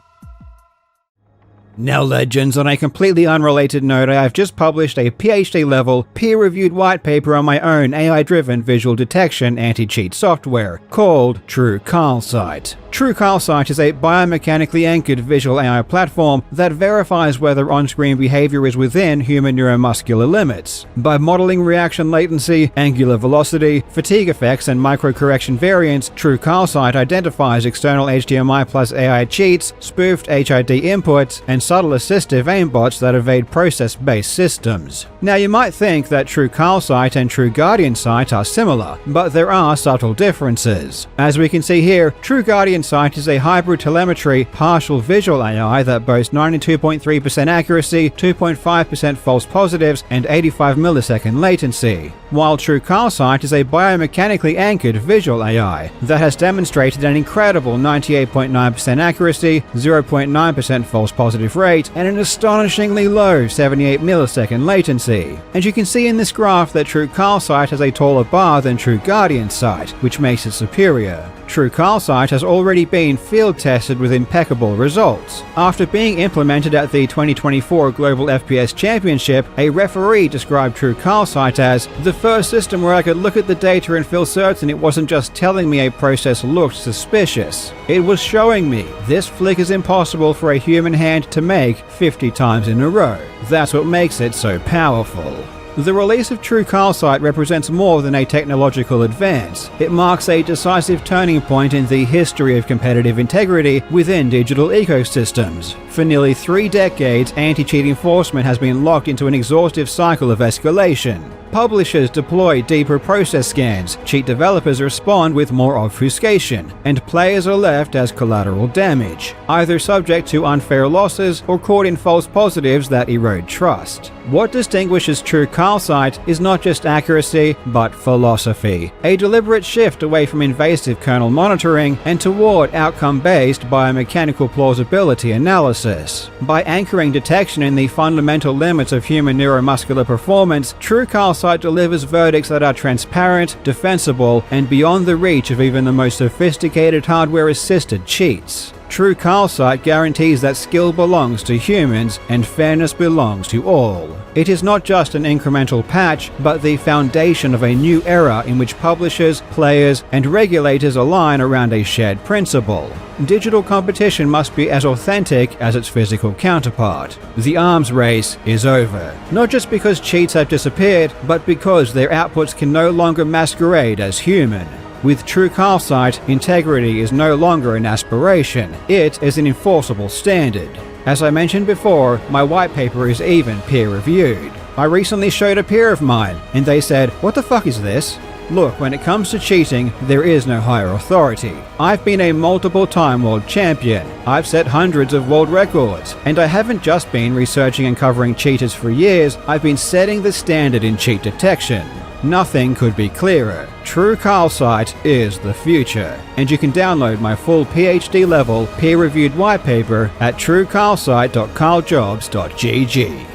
Now legends, on a completely unrelated note, I have just published a PhD-level, peer-reviewed white paper on my own AI-driven visual detection anti-cheat software called TrueCarlSight. TrueCarlSight is a biomechanically anchored visual AI platform that verifies whether on-screen behavior is within human neuromuscular limits. By modeling reaction latency, angular velocity, fatigue effects, and microcorrection variants, TrueCarlSight identifies external HDMI plus AI cheats, spoofed HID inputs, and subtle assistive aimbots that evade process-based systems. Now you might think that TrueCarlSight and TrueGuardianSight are similar, but there are subtle differences. As we can see here, TrueGuardianSight is a hybrid telemetry partial visual AI that boasts 92.3% accuracy, 2.5% false positives, and 85 millisecond latency, while TrueCarlSight is a biomechanically anchored visual AI that has demonstrated an incredible 98.9% accuracy, 0.9% false positive rate, and an astonishingly low 78 millisecond latency. And you can see in this graph that TrueCarlSight has a taller bar than TrueGuardianSight, which makes it superior. TrueCarlSight has already been field tested with impeccable results. After being implemented at the 2024 Global FPS Championship, a referee described TrueCarlSight as the first system where I could look at the data and feel certain it wasn't just telling me a process looked suspicious. It was showing me this flick is impossible for a human hand to make 50 times in a row. That's what makes it so powerful. The release of True Calcite represents more than a technological advance. It marks a decisive turning point in the history of competitive integrity within digital ecosystems. For nearly 3 decades, anti-cheat enforcement has been locked into an exhaustive cycle of escalation. Publishers deploy deeper process scans, cheat developers respond with more obfuscation, and players are left as collateral damage, either subject to unfair losses or caught in false positives that erode trust. What distinguishes True Calcite is not just accuracy, but philosophy, a deliberate shift away from invasive kernel monitoring and toward outcome-based biomechanical plausibility analysis. By anchoring detection in the fundamental limits of human neuromuscular performance, True Calcite delivers verdicts that are transparent, defensible, and beyond the reach of even the most sophisticated hardware-assisted cheats. True Calcite guarantees that skill belongs to humans and fairness belongs to all. It is not just an incremental patch, but the foundation of a new era in which publishers, players, and regulators align around a shared principle. Digital competition must be as authentic as its physical counterpart. The arms race is over. Not just because cheats have disappeared, but because their outputs can no longer masquerade as human. With True Calcite, integrity is no longer an aspiration, it is an enforceable standard. As I mentioned before, my white paper is even peer-reviewed. I recently showed a peer of mine, and they said, "What the fuck is this?" Look, when it comes to cheating, there is no higher authority. I've been a multiple-time world champion. I've set hundreds of world records. And I haven't just been researching and covering cheaters for years, I've been setting the standard in cheat detection. Nothing could be clearer. True Calcite is the future. And you can download my full PhD level peer-reviewed white paper at truecalcite.carljobs.gg.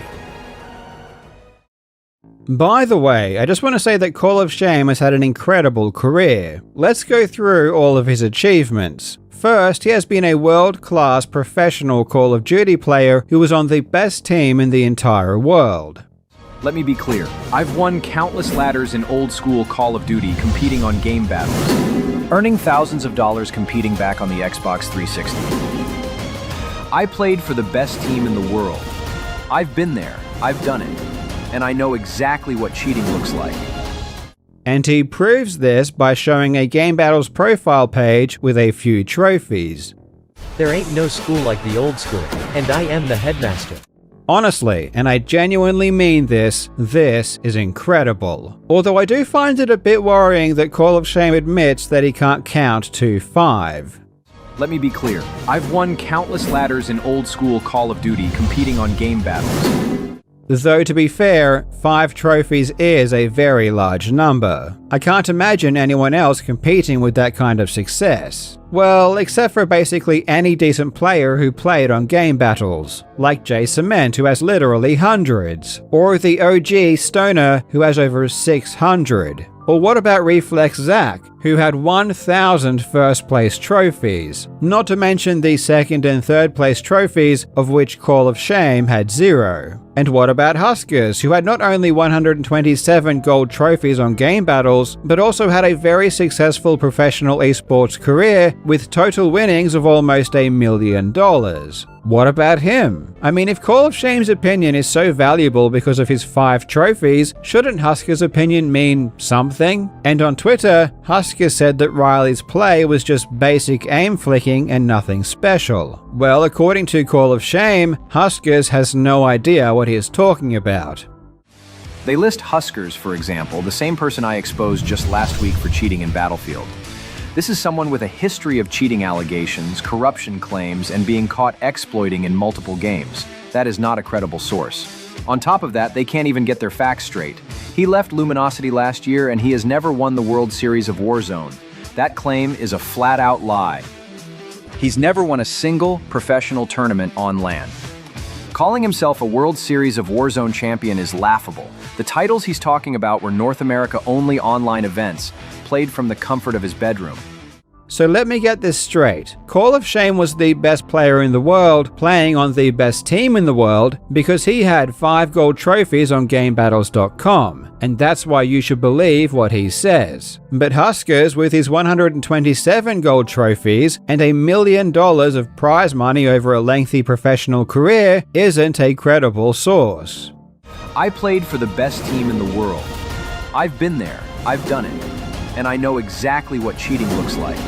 By the way, I just want to say that Call of Shame has had an incredible career. Let's go through all of his achievements. First, he has been a world-class professional Call of Duty player who was on the best team in the entire world.
Let me be clear, I've won countless ladders in old-school Call of Duty competing on game battles, earning thousands of dollars competing back on the Xbox 360. I played for the best team in the world. I've been there, I've done it, and I know exactly what cheating looks like.
And he proves this by showing a Game Battles profile page with a few trophies.
There ain't no school like the old school, and I am the headmaster.
Honestly, and I genuinely mean this is incredible. Although I do find it a bit worrying that Call of Shame admits that he can't count to 5.
Let me be clear, I've won countless ladders in old-school Call of Duty competing on game battles.
Though to be fair, 5 trophies is a very large number. I can't imagine anyone else competing with that kind of success. Well, except for basically any decent player who played on game battles, like Jay Cement who has literally hundreds, or the OG Stoner who has over 600. Or what about Reflex Zach, who had 1,000 first place trophies, not to mention the second and third place trophies, of which Call of Shame had 0. And what about Huskers, who had not only 127 gold trophies on game battles, but also had a very successful professional esports career with total winnings of almost $1 million. What about him? I mean, if Call of Shame's opinion is so valuable because of his 5 trophies, shouldn't Husker's opinion mean something? And on Twitter, Husker said that Riley's play was just basic aim flicking and nothing special. Well, according to Call of Shame, Huskers has no idea what he is talking about.
They list Huskers, for example, the same person I exposed just last week for cheating in Battlefield. This is someone with a history of cheating allegations, corruption claims, and being caught exploiting in multiple games. That is not a credible source. On top of that, they can't even get their facts straight. He left Luminosity last year and he has never won the World Series of Warzone. That claim is a flat-out lie. He's never won a single professional tournament on LAN. Calling himself a World Series of Warzone champion is laughable. The titles he's talking about were North America-only online events, played from the comfort of his bedroom.
So let me get this straight. Call of Shame was the best player in the world, playing on the best team in the world, because he had 5 gold trophies on GameBattles.com, and that's why you should believe what he says. But Huskers, with his 127 gold trophies and $1 million of prize money over a lengthy professional career, isn't a credible source.
I played for the best team in the world. I've been there, I've done it, and I know exactly what cheating looks like.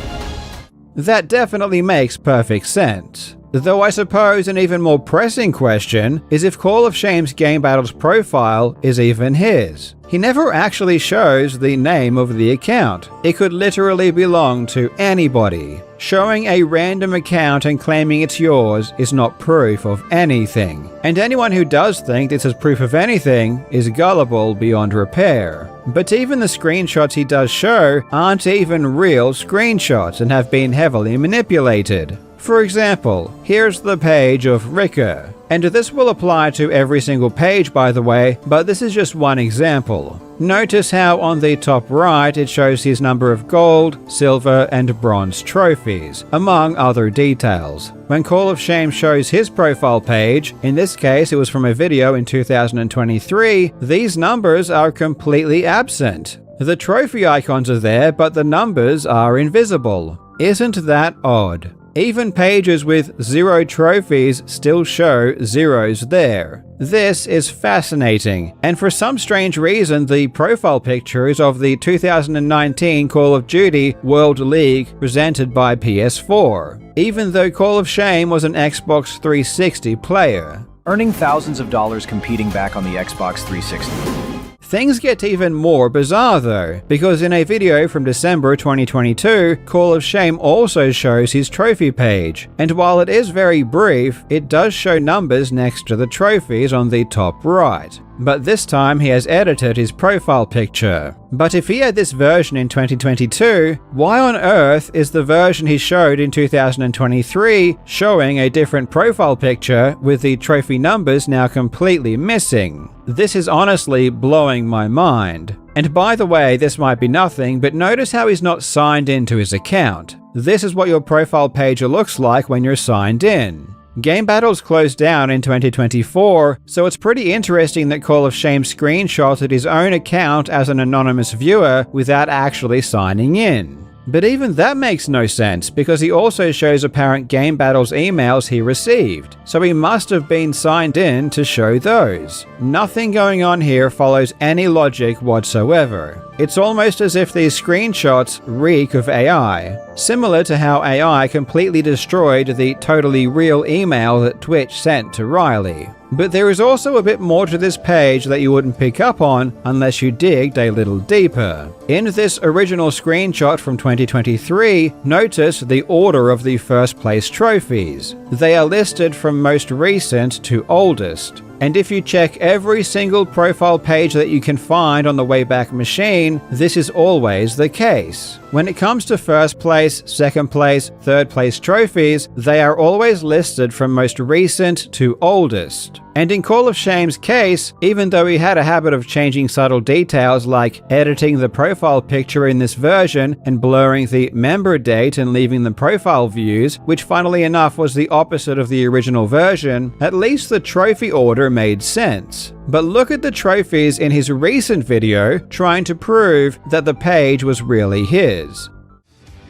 That definitely makes perfect sense. Though I suppose an even more pressing question is if Call of Shame's Game Battles profile is even his. He never actually shows the name of the account. It could literally belong to anybody. Showing a random account and claiming it's yours is not proof of anything. And anyone who does think this is proof of anything is gullible beyond repair. But even the screenshots he does show aren't even real screenshots and have been heavily manipulated. For example, here's the page of Ricker. And this will apply to every single page, by the way, but this is just one example. Notice how on the top right it shows his number of gold, silver, and bronze trophies, among other details. When Call of Shame shows his profile page, in this case it was from a video in 2023, these numbers are completely absent. The trophy icons are there, but the numbers are invisible. Isn't that odd? Even pages with 0 trophies still show zeros there. This is fascinating, and for some strange reason the profile picture is of the 2019 Call of Duty World League presented by PS4, even though Call of Shame was an Xbox 360 player.
Earning thousands of dollars competing back on the Xbox 360.
Things get even more bizarre though, because in a video from December 2022, Call of Shame also shows his trophy page, and while it is very brief, it does show numbers next to the trophies on the top right. But this time he has edited his profile picture. But if he had this version in 2022, why on earth is the version he showed in 2023 showing a different profile picture with the trophy numbers now completely missing? This is honestly blowing my mind. And by the way, this might be nothing, but notice how he's not signed into his account. This is what your profile page looks like when you're signed in. Game Battles closed down in 2024, so it's pretty interesting that Call of Shame screenshotted his own account as an anonymous viewer without actually signing in. But even that makes no sense, because he also shows apparent Game Battles emails he received, so he must have been signed in to show those. Nothing going on here follows any logic whatsoever. It's almost as if these screenshots reek of AI, similar to how AI completely destroyed the totally real email that Twitch sent to Riley. But there is also a bit more to this page that you wouldn't pick up on unless you digged a little deeper. In this original screenshot from 2023, notice the order of the first place trophies. They are listed from most recent to oldest. And if you check every single profile page that you can find on the Wayback Machine, this is always the case. When it comes to first place, second place, third place trophies, they are always listed from most recent to oldest. And in Call of Shame's case, even though he had a habit of changing subtle details like editing the profile picture in this version and blurring the member date and leaving the profile views, which funnily enough was the opposite of the original version, at least the trophy order made sense. But look at the trophies in his recent video trying to prove that the page was really his.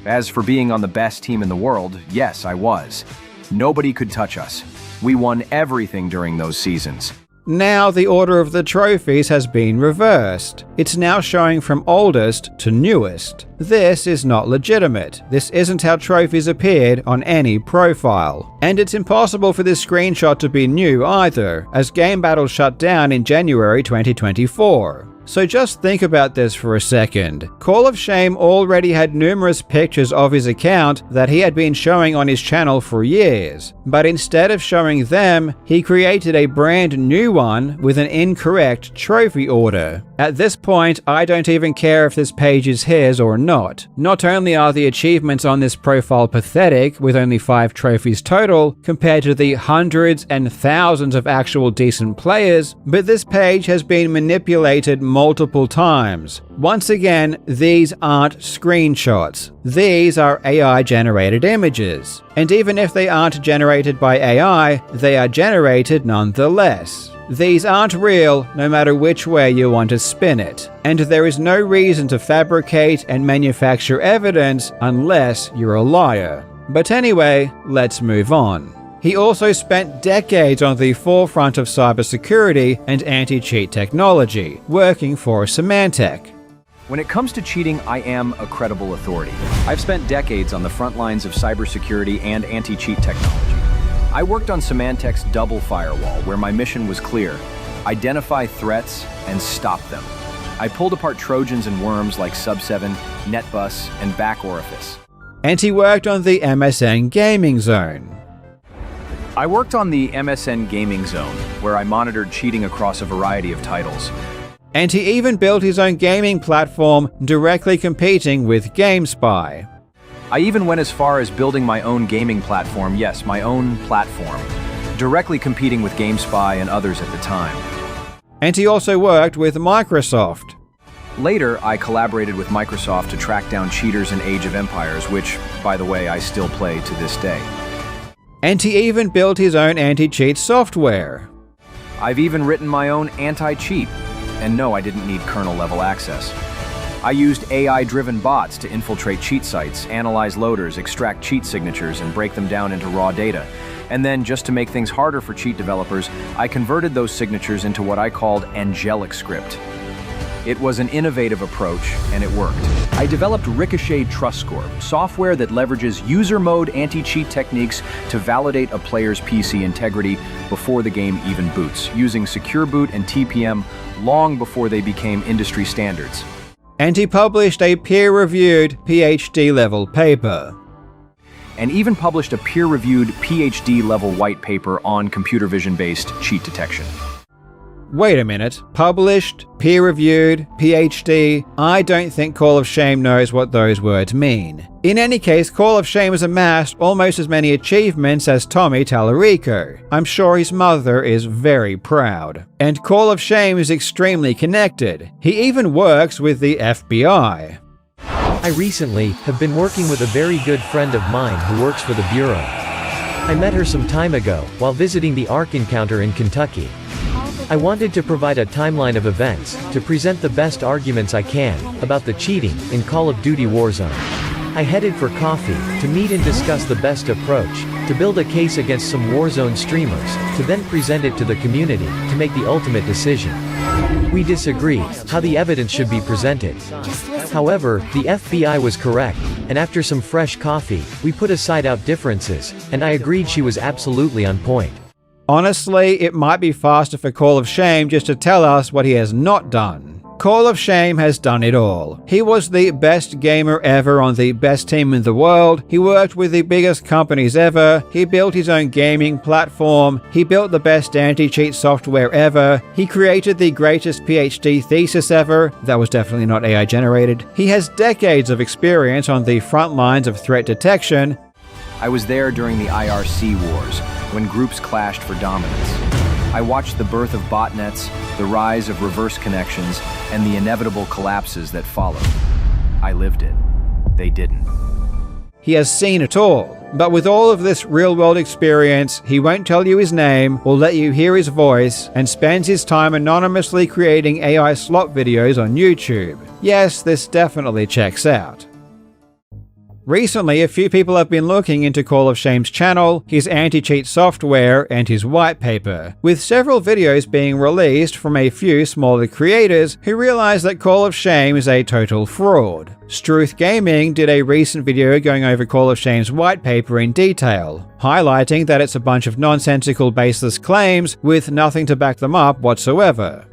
As for being on the best team in the world, yes, I was. Nobody could touch us. We won everything during those seasons.
Now the order of the trophies has been reversed. It's now showing from oldest to newest. This is not legitimate. This isn't how trophies appeared on any profile. And it's impossible for this screenshot to be new either, as Game Battles shut down in January 2024. So just think about this for a second. Call of Shame already had numerous pictures of his account that he had been showing on his channel for years, but instead of showing them, he created a brand new one with an incorrect trophy order. At this point, I don't even care if this page is his or not. Not only are the achievements on this profile pathetic, with only 5 trophies total, compared to the hundreds and thousands of actual decent players, but this page has been manipulated multiple times. Once again, these aren't screenshots. These are AI-generated images. And even if they aren't generated by AI, they are generated nonetheless. These aren't real, no matter which way you want to spin it. And there is no reason to fabricate and manufacture evidence unless you're a liar. But anyway, let's move on. He also spent decades on the forefront of cybersecurity and anti-cheat technology, working for Symantec.
When it comes to cheating, I am a credible authority. I've spent decades on the front lines of cybersecurity and anti-cheat technology. I worked on Symantec's double firewall, where my mission was clear: identify threats and stop them. I pulled apart Trojans and worms like Sub7, NetBus, and Back Orifice.
And he worked on the MSN Gaming Zone.
I worked on the MSN Gaming Zone, where I monitored cheating across a variety of titles.
And he even built his own gaming platform, directly competing with GameSpy.
I even went as far as building my own gaming platform, yes, my own platform, directly competing with GameSpy and others at the time.
And he also worked with Microsoft.
Later, I collaborated with Microsoft to track down cheaters in Age of Empires, which, by the way, I still play to this day.
And he even built his own anti-cheat software.
I've even written my own anti-cheat. And no, I didn't need kernel-level access. I used AI-driven bots to infiltrate cheat sites, analyze loaders, extract cheat signatures, and break them down into raw data. And then, just to make things harder for cheat developers, I converted those signatures into what I called angelic script. It was an innovative approach, and it worked. I developed Ricochet Trust Score, software that leverages user mode anti-cheat techniques to validate a player's PC integrity before the game even boots, using Secure Boot and TPM long before they became industry standards.
And he published a peer-reviewed PhD-level paper.
And even published a peer-reviewed PhD-level white paper on computer vision-based cheat detection.
Wait a minute. Published, peer-reviewed, PhD. I don't think Call of Shame knows what those words mean. In any case, Call of Shame has amassed almost as many achievements as Tommy Tallarico. I'm sure his mother is very proud. And Call of Shame is extremely connected. He even works with the FBI.
I recently have been working with a very good friend of mine who works for the Bureau. I met her some time ago while visiting the Ark encounter in Kentucky. I wanted to provide a timeline of events to present the best arguments I can about the cheating in Call of Duty Warzone. I headed for coffee to meet and discuss the best approach to build a case against some Warzone streamers to then present it to the community to make the ultimate decision. We disagreed how the evidence should be presented. However, the FBI was correct, and after some fresh coffee, we put aside our differences, and I agreed she was absolutely on point.
Honestly, it might be faster for Call of Shame just to tell us what he has not done. Call of Shame has done it all. He was the best gamer ever on the best team in the world, he worked with the biggest companies ever, he built his own gaming platform, he built the best anti-cheat software ever, he created the greatest PhD thesis ever, that was definitely not AI generated, he has decades of experience on the front lines of threat detection.
I was there during the IRC wars, when groups clashed for dominance. I watched the birth of botnets, the rise of reverse connections, and the inevitable collapses that followed. I lived it. They didn't.
He has seen it all, but with all of this real-world experience, he won't tell you his name or let you hear his voice, and spends his time anonymously creating AI slot videos on YouTube. Yes, this definitely checks out. Recently, a few people have been looking into Call of Shame's channel, his anti-cheat software, and his white paper, with several videos being released from a few smaller creators who realized that Call of Shame is a total fraud. Struth Gaming did a recent video going over Call of Shame's white paper in detail, highlighting that it's a bunch of nonsensical, baseless claims with nothing to back them up whatsoever.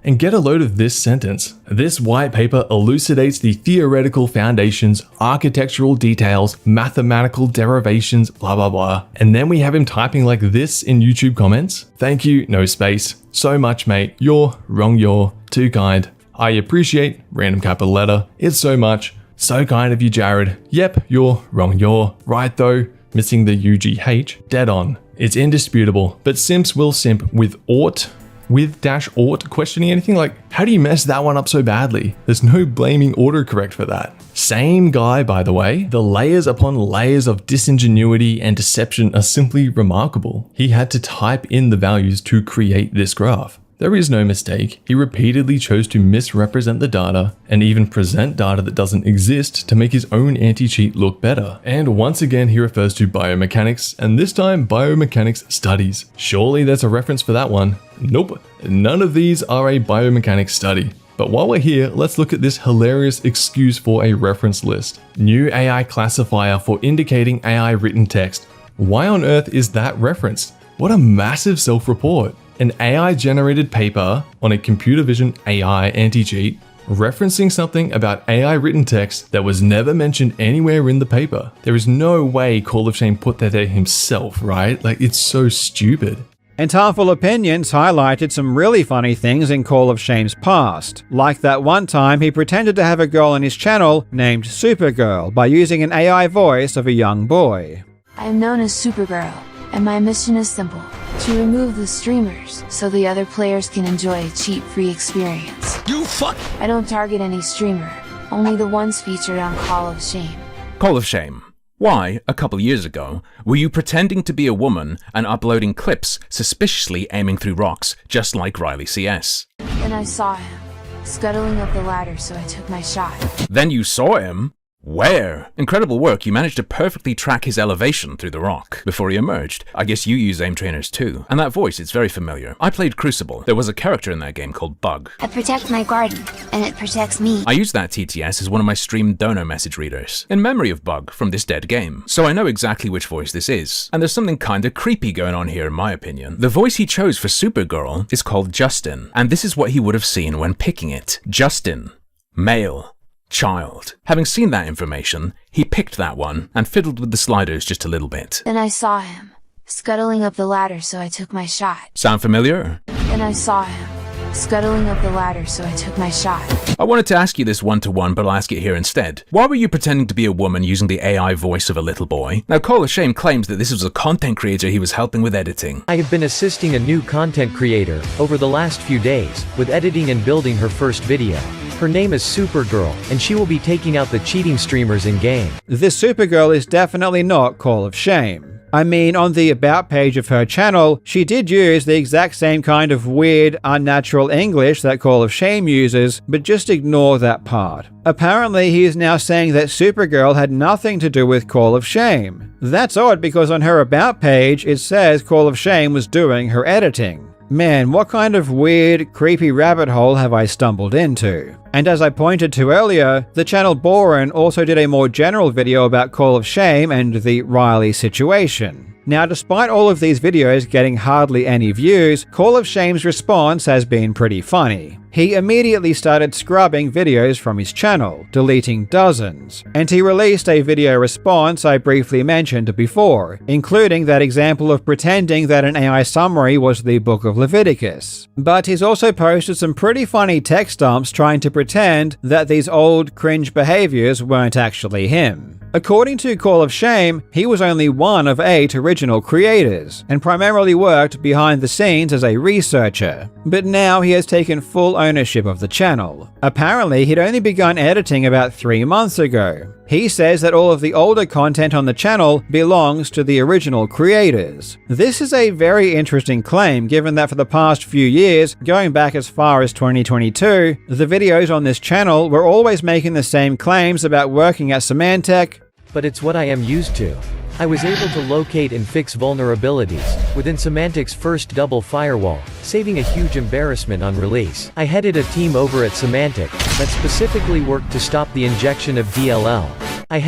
And get a load of this sentence. This white paper elucidates the theoretical foundations, architectural details, mathematical derivations, blah blah blah. And then we have him typing like this in YouTube comments. Thank you, no space. So much, mate. You're wrong, you're too kind. I appreciate, random capital letter. It's so much. So kind of you, Jared. Yep, you're wrong, you're right though. Missing the UGH. Dead on. It's indisputable, but simps will simp with ought. With -ought questioning anything, like, how do you mess that one up so badly? There's no blaming autocorrect for that. Same guy, by the way. The layers upon layers of disingenuity and deception are simply remarkable. He had to type in the values to create this graph. There is no mistake, he repeatedly chose to misrepresent the data and even present data that doesn't exist to make his own anti-cheat look better. And once again he refers to biomechanics, and this time biomechanics studies. Surely there's a reference for that one. Nope, none of these are a biomechanics study. But while we're here, let's look at this hilarious excuse for a reference list. New AI classifier for indicating AI written text. Why on earth is that referenced? What a massive self-report. An AI-generated paper on a computer vision AI anti-cheat referencing something about AI written text that was never mentioned anywhere in the paper. There is no way Call of Shame put that there himself, right? Like, it's so stupid.
And Harmful Opinions highlighted some really funny things in Call of Shame's past, like that one time he pretended to have a girl on his channel named Supergirl by using an AI voice of a young boy.
I am known as Supergirl, and my mission is simple: to remove the streamers so the other players can enjoy a cheat-free experience.
You fuck!
I don't target any streamer, only the ones featured on Call of Shame.
Call of Shame. Why, a couple years ago, were you pretending to be a woman and uploading clips suspiciously aiming through rocks, just like Riley CS?
Then I saw him, scuttling up the ladder, so I took my shot.
Then you saw him? Where? Incredible work, you managed to perfectly track his elevation through the rock before he emerged. I guess you use aim trainers too. And that voice, it's very familiar. I played Crucible. There was a character in that game called Bug.
I protect my garden, and it protects me.
I used that TTS as one of my stream donor message readers, in memory of Bug from this dead game. So I know exactly which voice this is. And there's something kinda creepy going on here in my opinion. The voice he chose for Supergirl is called Justin, and this is what he would have seen when picking it. Justin. Male. Child. Having seen that information, he picked that one and fiddled with the sliders just a little bit.
Then I saw him, scuttling up the ladder, so I took my shot.
Sound familiar?
Then I saw him, scuttling up the ladder, so I took my shot.
I wanted to ask you this one-to-one, but I'll ask it here instead. Why were you pretending to be a woman using the AI voice of a little boy? Now, Call of Shame claims that this was a content creator he was helping with editing.
I have been assisting a new content creator over the last few days with editing and building her first video. Her name is Supergirl, and she will be taking out the cheating streamers in-game.
This Supergirl is definitely not Call of Shame. I mean, on the About page of her channel, she did use the exact same kind of weird, unnatural English that Call of Shame uses, but just ignore that part. Apparently, he is now saying that Supergirl had nothing to do with Call of Shame. That's odd because on her About page, it says Call of Shame was doing her editing. Man, what kind of weird, creepy rabbit hole have I stumbled into? And as I pointed to earlier, the channel Boren also did a more general video about Call of Shame and the Riley situation. Now, despite all of these videos getting hardly any views, Call of Shame's response has been pretty funny. He immediately started scrubbing videos from his channel, deleting dozens, and he released a video response I briefly mentioned before, including that example of pretending that an AI summary was the Book of Leviticus. But he's also posted some pretty funny text dumps trying to pretend that these old, cringe behaviors weren't actually him. According to Call of Shame, he was only one of 8 original creators, and primarily worked behind the scenes as a researcher. But now he has taken full ownership of the channel. Apparently, he'd only begun editing about 3 months ago. He says that all of the older content on the channel belongs to the original creators. This is a very interesting claim given that for the past few years, going back as far as 2022, the videos on this channel were always making the same claims about working at Symantec.
But it's what I am used to. I was able to locate and fix vulnerabilities within Symantec's first double firewall, saving a huge embarrassment on release. I headed a team over at Symantec that specifically worked to stop the injection of DLL.
I've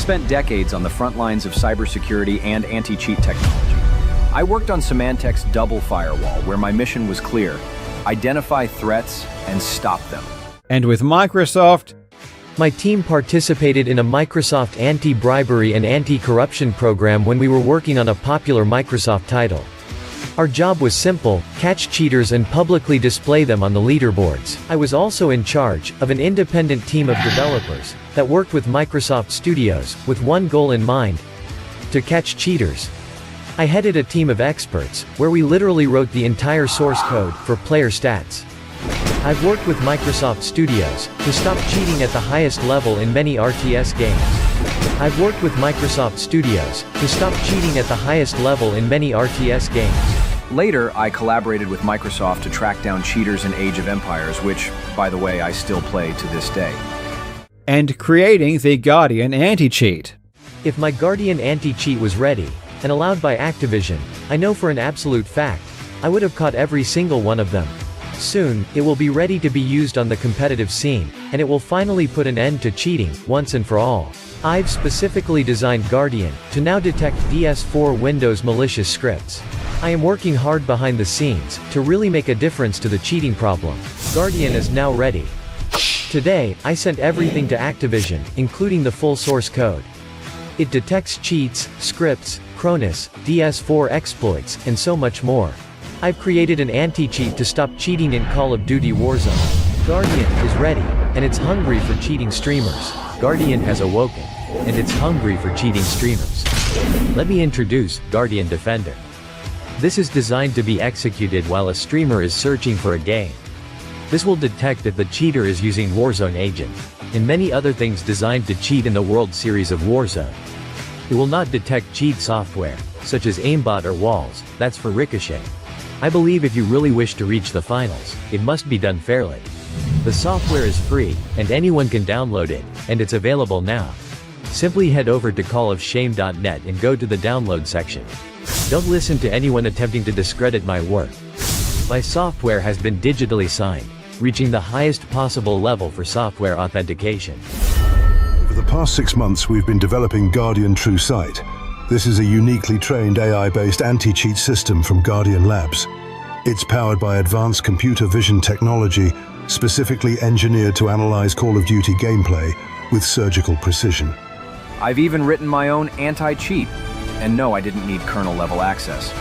spent decades on the front lines of cybersecurity and anti-cheat technology. I worked on Symantec's double firewall, where my mission was clear: identify threats and stop them.
And with Microsoft,
my team participated in a Microsoft anti-bribery and anti-corruption program when we were working on a popular Microsoft title. Our job was simple: catch cheaters and publicly display them on the leaderboards. I was also in charge of an independent team of developers that worked with Microsoft Studios with one goal in mind: to catch cheaters. I headed a team of experts where we literally wrote the entire source code for player stats. I've worked with Microsoft Studios to stop cheating at the highest level in many RTS games. I've worked with Microsoft Studios to stop cheating at the highest level in many RTS games.
Later, I collaborated with Microsoft to track down cheaters in Age of Empires, which, by the way, I still play to this day.
And creating the Guardian anti-cheat.
If my Guardian anti-cheat was ready, and allowed by Activision, I know for an absolute fact, I would have caught every single one of them. Soon, it will be ready to be used on the competitive scene, and it will finally put an end to cheating, once and for all. I've specifically designed Guardian to now detect DS4 Windows malicious scripts. I am working hard behind the scenes to really make a difference to the cheating problem. Guardian is now ready. Today, I sent everything to Activision, including the full source code. It detects cheats, scripts, Cronus, DS4 exploits, and so much more. I've created an anti-cheat to stop cheating in Call of Duty Warzone. Guardian is ready, and it's hungry for cheating streamers. Guardian has awoken, and it's hungry for cheating streamers. Let me introduce Guardian Defender. This is designed to be executed while a streamer is searching for a game. This will detect if the cheater is using Warzone Agent, and many other things designed to cheat in the World Series of Warzone. It will not detect cheat software, such as aimbot or walls, that's for Ricochet. I believe if you really wish to reach the finals, it must be done fairly. The software is free, and anyone can download it, and it's available now. Simply head over to callofshame.net and go to the download section. Don't listen to anyone attempting to discredit my work. My software has been digitally signed, reaching the highest possible level for software authentication.
For the past 6 months, we've been developing Guardian True Sight. This is a uniquely trained AI-based anti-cheat system from Guardian Labs. It's powered by advanced computer vision technology, specifically engineered to analyze Call of Duty gameplay with surgical precision.
I've even written my own anti-cheat. And no, I didn't need kernel-level access.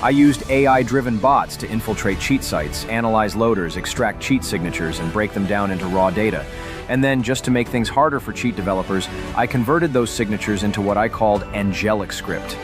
I used AI-driven bots to infiltrate cheat sites, analyze loaders, extract cheat signatures, and break them down into raw data. And then, just to make things harder for cheat developers, I converted those signatures into what I called angelic script.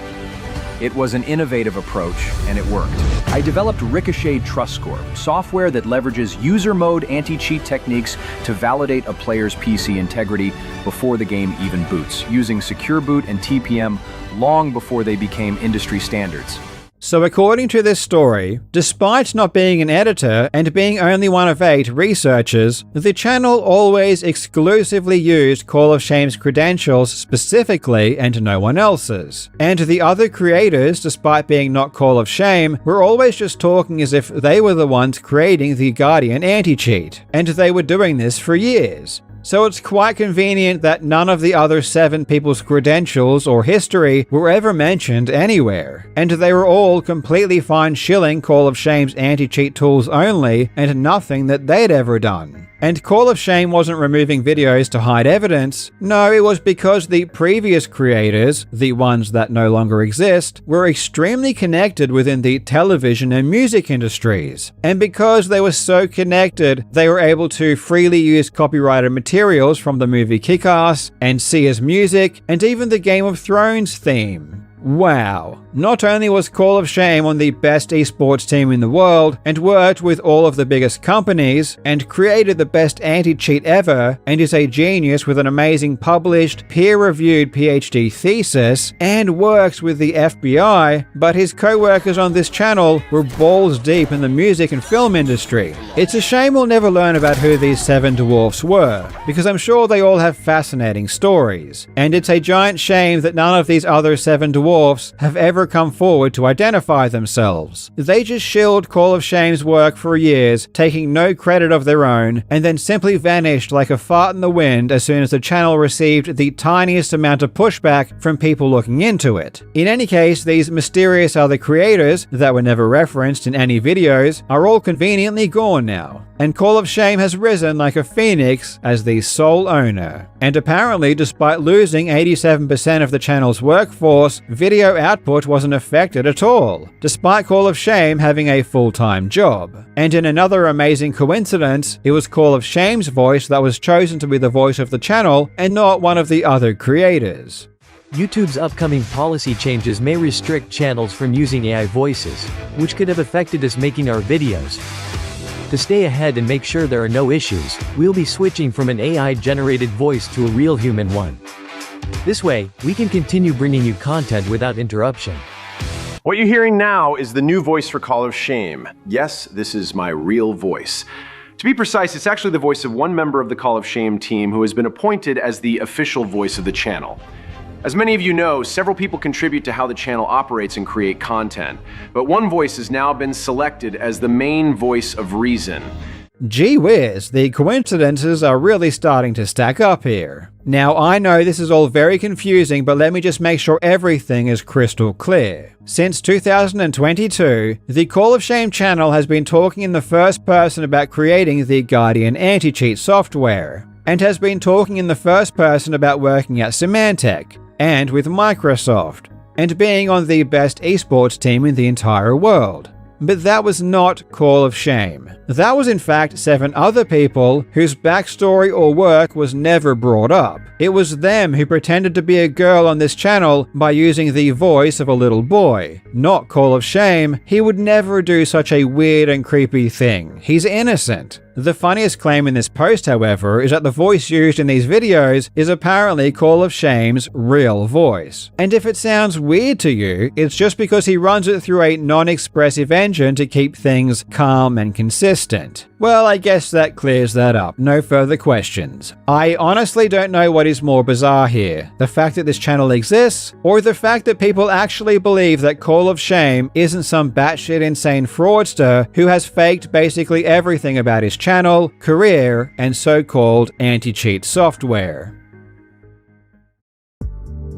It was an innovative approach, and it worked. I developed Ricochet Trust Score, software that leverages user mode anti-cheat techniques to validate a player's PC integrity before the game even boots, using Secure Boot and TPM long before they became industry standards.
So according to this story, despite not being an editor and being only one of 8 researchers, the channel always exclusively used Call of Shame's credentials specifically and no one else's. And the other creators, despite being not Call of Shame, were always just talking as if they were the ones creating the Guardian anti-cheat, and they were doing this for years. So it's quite convenient that none of the other 7 people's credentials or history were ever mentioned anywhere, and they were all completely fine shilling Call of Shame's anti-cheat tools only, and nothing that they'd ever done. And Call of Shame wasn't removing videos to hide evidence. No, it was because the previous creators, the ones that no longer exist, were extremely connected within the television and music industries. And because they were so connected, they were able to freely use copyrighted materials from the movie Kick-Ass, and Sia's music, and even the Game of Thrones theme. Wow. Not only was Call of Shame on the best esports team in the world, and worked with all of the biggest companies, and created the best anti-cheat ever, and is a genius with an amazing published, peer-reviewed PhD thesis, and works with the FBI, but his co-workers on this channel were balls deep in the music and film industry. It's a shame we'll never learn about who these 7 dwarfs were, because I'm sure they all have fascinating stories. And it's a giant shame that none of these other 7 dwarfs have ever come forward to identify themselves. They just shilled Call of Shame's work for years, taking no credit of their own, and then simply vanished like a fart in the wind as soon as the channel received the tiniest amount of pushback from people looking into it. In any case, these mysterious other creators, that were never referenced in any videos, are all conveniently gone now. And Call of Shame has risen like a phoenix as the sole owner. And apparently, despite losing 87% of the channel's workforce, video output wasn't affected at all, despite Call of Shame having a full-time job. And in another amazing coincidence, it was Call of Shame's voice that was chosen to be the voice of the channel and not one of the other creators.
YouTube's upcoming policy changes may restrict channels from using AI voices, which could have affected us making our videos. To stay ahead and make sure there are no issues, we'll be switching from an AI-generated voice to a real human one. This way, we can continue bringing you content without interruption.
What you're hearing now is the new voice for Call of Shame. Yes, this is my real voice. To be precise, it's actually the voice of one member of the Call of Shame team who has been appointed as the official voice of the channel. As many of you know, several people contribute to how the channel operates and create content, but one voice has now been selected as the main voice of reason.
Gee whiz, the coincidences are really starting to stack up here. Now, I know this is all very confusing, but let me just make sure everything is crystal clear. Since 2022, the Call of Shame channel has been talking in the first person about creating the Guardian anti-cheat software, and has been talking in the first person about working at Symantec, and with Microsoft, and being on the best esports team in the entire world. But that was not Call of Shame. That was in fact 7 other people whose backstory or work was never brought up. It was them who pretended to be a girl on this channel by using the voice of a little boy. Not Call of Shame. He would never do such a weird and creepy thing. He's innocent. The funniest claim in this post, however, is that the voice used in these videos is apparently Call of Shame's real voice. And if it sounds weird to you, it's just because he runs it through a non-expressive engine to keep things calm and consistent. Well, I guess that clears that up. No further questions. I honestly don't know what is more bizarre here. The fact that this channel exists, or the fact that people actually believe that Call of Shame isn't some batshit insane fraudster who has faked basically everything about his channel, career, and so-called anti-cheat software.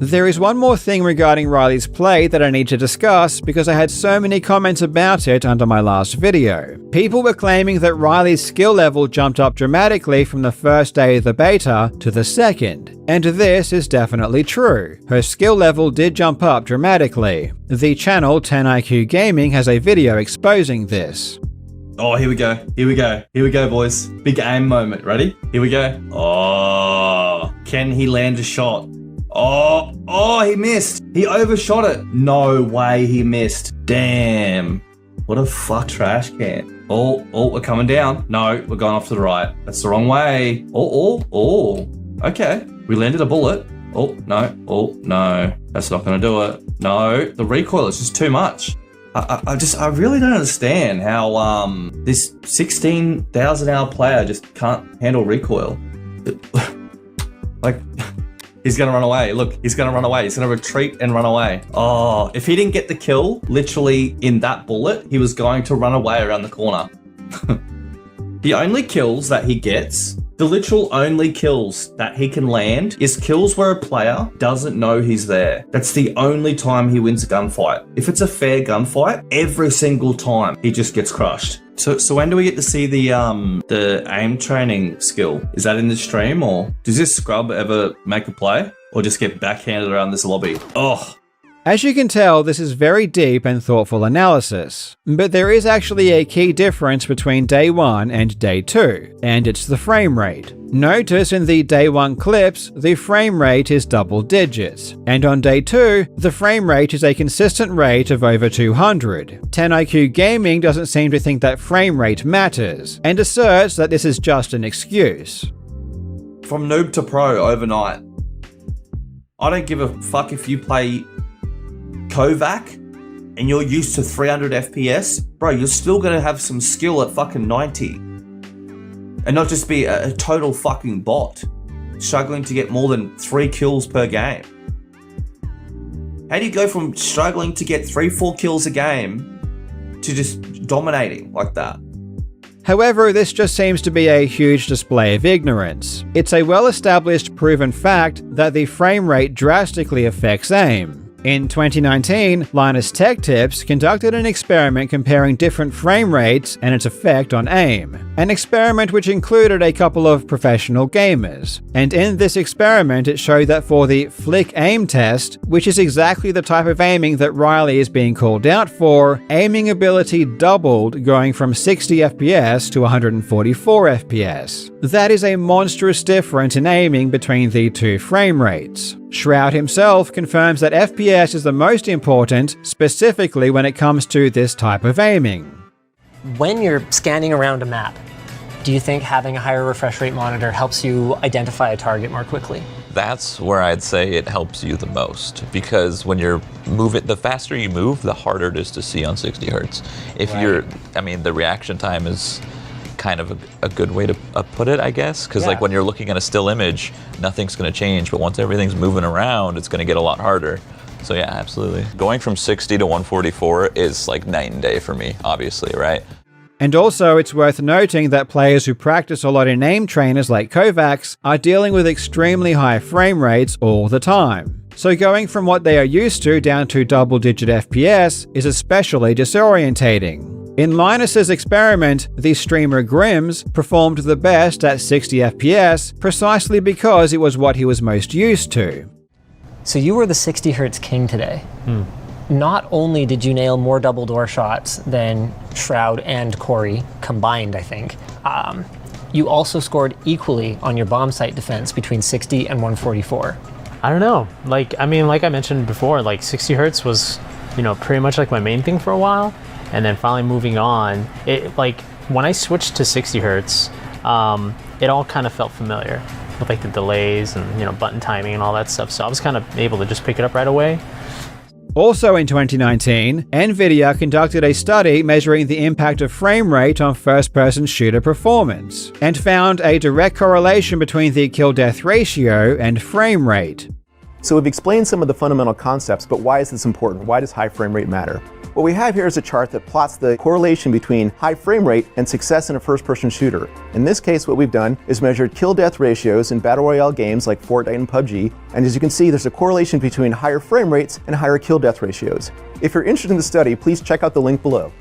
There is one more thing regarding Riley's play that I need to discuss because I had so many comments about it under my last video. People were claiming that Riley's skill level jumped up dramatically from the first day of the beta to the second, and this is definitely true. Her skill level did jump up dramatically. The channel 10IQ Gaming has a video exposing this.
Oh, here we go. Here we go. Here we go, boys. Big aim moment. Ready? Here we go. Oh, can he land a shot? Oh, he missed. He overshot it. No way he missed. Damn. What a fuck trash can. Oh, we're coming down. No, we're going off to the right. That's the wrong way. Oh. Okay. We landed a bullet. Oh, no. That's not going to do it. No, the recoil is just too much. I really don't understand how this 16,000 hour player just can't handle recoil. Like, he's gonna run away. Look, he's gonna run away. He's gonna retreat and run away. Oh, if he didn't get the kill, literally in that bullet, he was going to run away around the corner. The only kills that he gets, the literal only kills that he can land is kills where a player doesn't know he's there. That's the only time he wins a gunfight. If it's a fair gunfight, every single time he just gets crushed. So when do we get to see the aim training skill? Is that in the stream, or does this scrub ever make a play, or just get backhanded around this lobby? Oh.
As you can tell, this is very deep and thoughtful analysis, but there is actually a key difference between day 1 and day 2, and it's the frame rate. Notice in the day 1 clips, the frame rate is double digits, and on day 2, the frame rate is a consistent rate of over 200. 10IQ Gaming doesn't seem to think that frame rate matters, and asserts that this is just an excuse.
From noob to pro overnight. I don't give a fuck if you play Kovac and you're used to 300 FPS, bro, you're still gonna have some skill at fucking 90. And not just be a total fucking bot, struggling to get more than 3 kills per game. How do you go from struggling to get 3-4 kills a game to just dominating like that?
However, this just seems to be a huge display of ignorance. It's a well-established, proven fact that the frame rate drastically affects aim. In 2019, Linus Tech Tips conducted an experiment comparing different frame rates and its effect on aim, an experiment which included a couple of professional gamers. And in this experiment, it showed that for the flick aim test, which is exactly the type of aiming that Riley is being called out for, aiming ability doubled, going from 60 FPS to 144 FPS. That is a monstrous difference in aiming between the two frame rates. Shroud himself confirms that FPS is the most important, specifically when it comes to this type of aiming.
When you're scanning around a map, do you think having a higher refresh rate monitor helps you identify a target more quickly?
that's where I'd say it helps you the most, because when you're the faster you move, the harder it is to see on 60 hertz. If the reaction time is kind of a good way to put it, I guess, because like when you're looking at a still image, nothing's going to change, but once everything's moving around, it's going to get a lot harder. So yeah, absolutely. Going from 60 to 144 is like night and day for me, obviously, right?
And also, it's worth noting that players who practice a lot in aim trainers like Kovacs are dealing with extremely high frame rates all the time. So going from what they are used to down to double-digit FPS is especially disorientating. In Linus's experiment, the streamer Grims performed the best at 60 FPS precisely because it was what he was most used to.
So you were the 60 hertz king today. Not only did you nail more double door shots than Shroud and Corey combined, I think, you also scored equally on your bomb site defense between 60 and 144.
I don't know. Like I mentioned before, like 60 hertz was, pretty much like my main thing for a while. And then finally moving on, it like when I switched to 60 hertz, it all kind of felt familiar with like the delays and, button timing and all that stuff. So I was kind of able to just pick it up right away.
Also in 2019, Nvidia conducted a study measuring the impact of frame rate on first-person shooter performance, and found a direct correlation between the kill-death ratio and frame rate.
So we've explained some of the fundamental concepts, but why is this important? Why does high frame rate matter? What we have here is a chart that plots the correlation between high frame rate and success in a first-person shooter. In this case, what we've done is measured kill-death ratios in Battle Royale games like Fortnite and PUBG, and as you can see, there's a correlation between higher frame rates and higher kill-death ratios. If you're interested in the study, please check out the link below.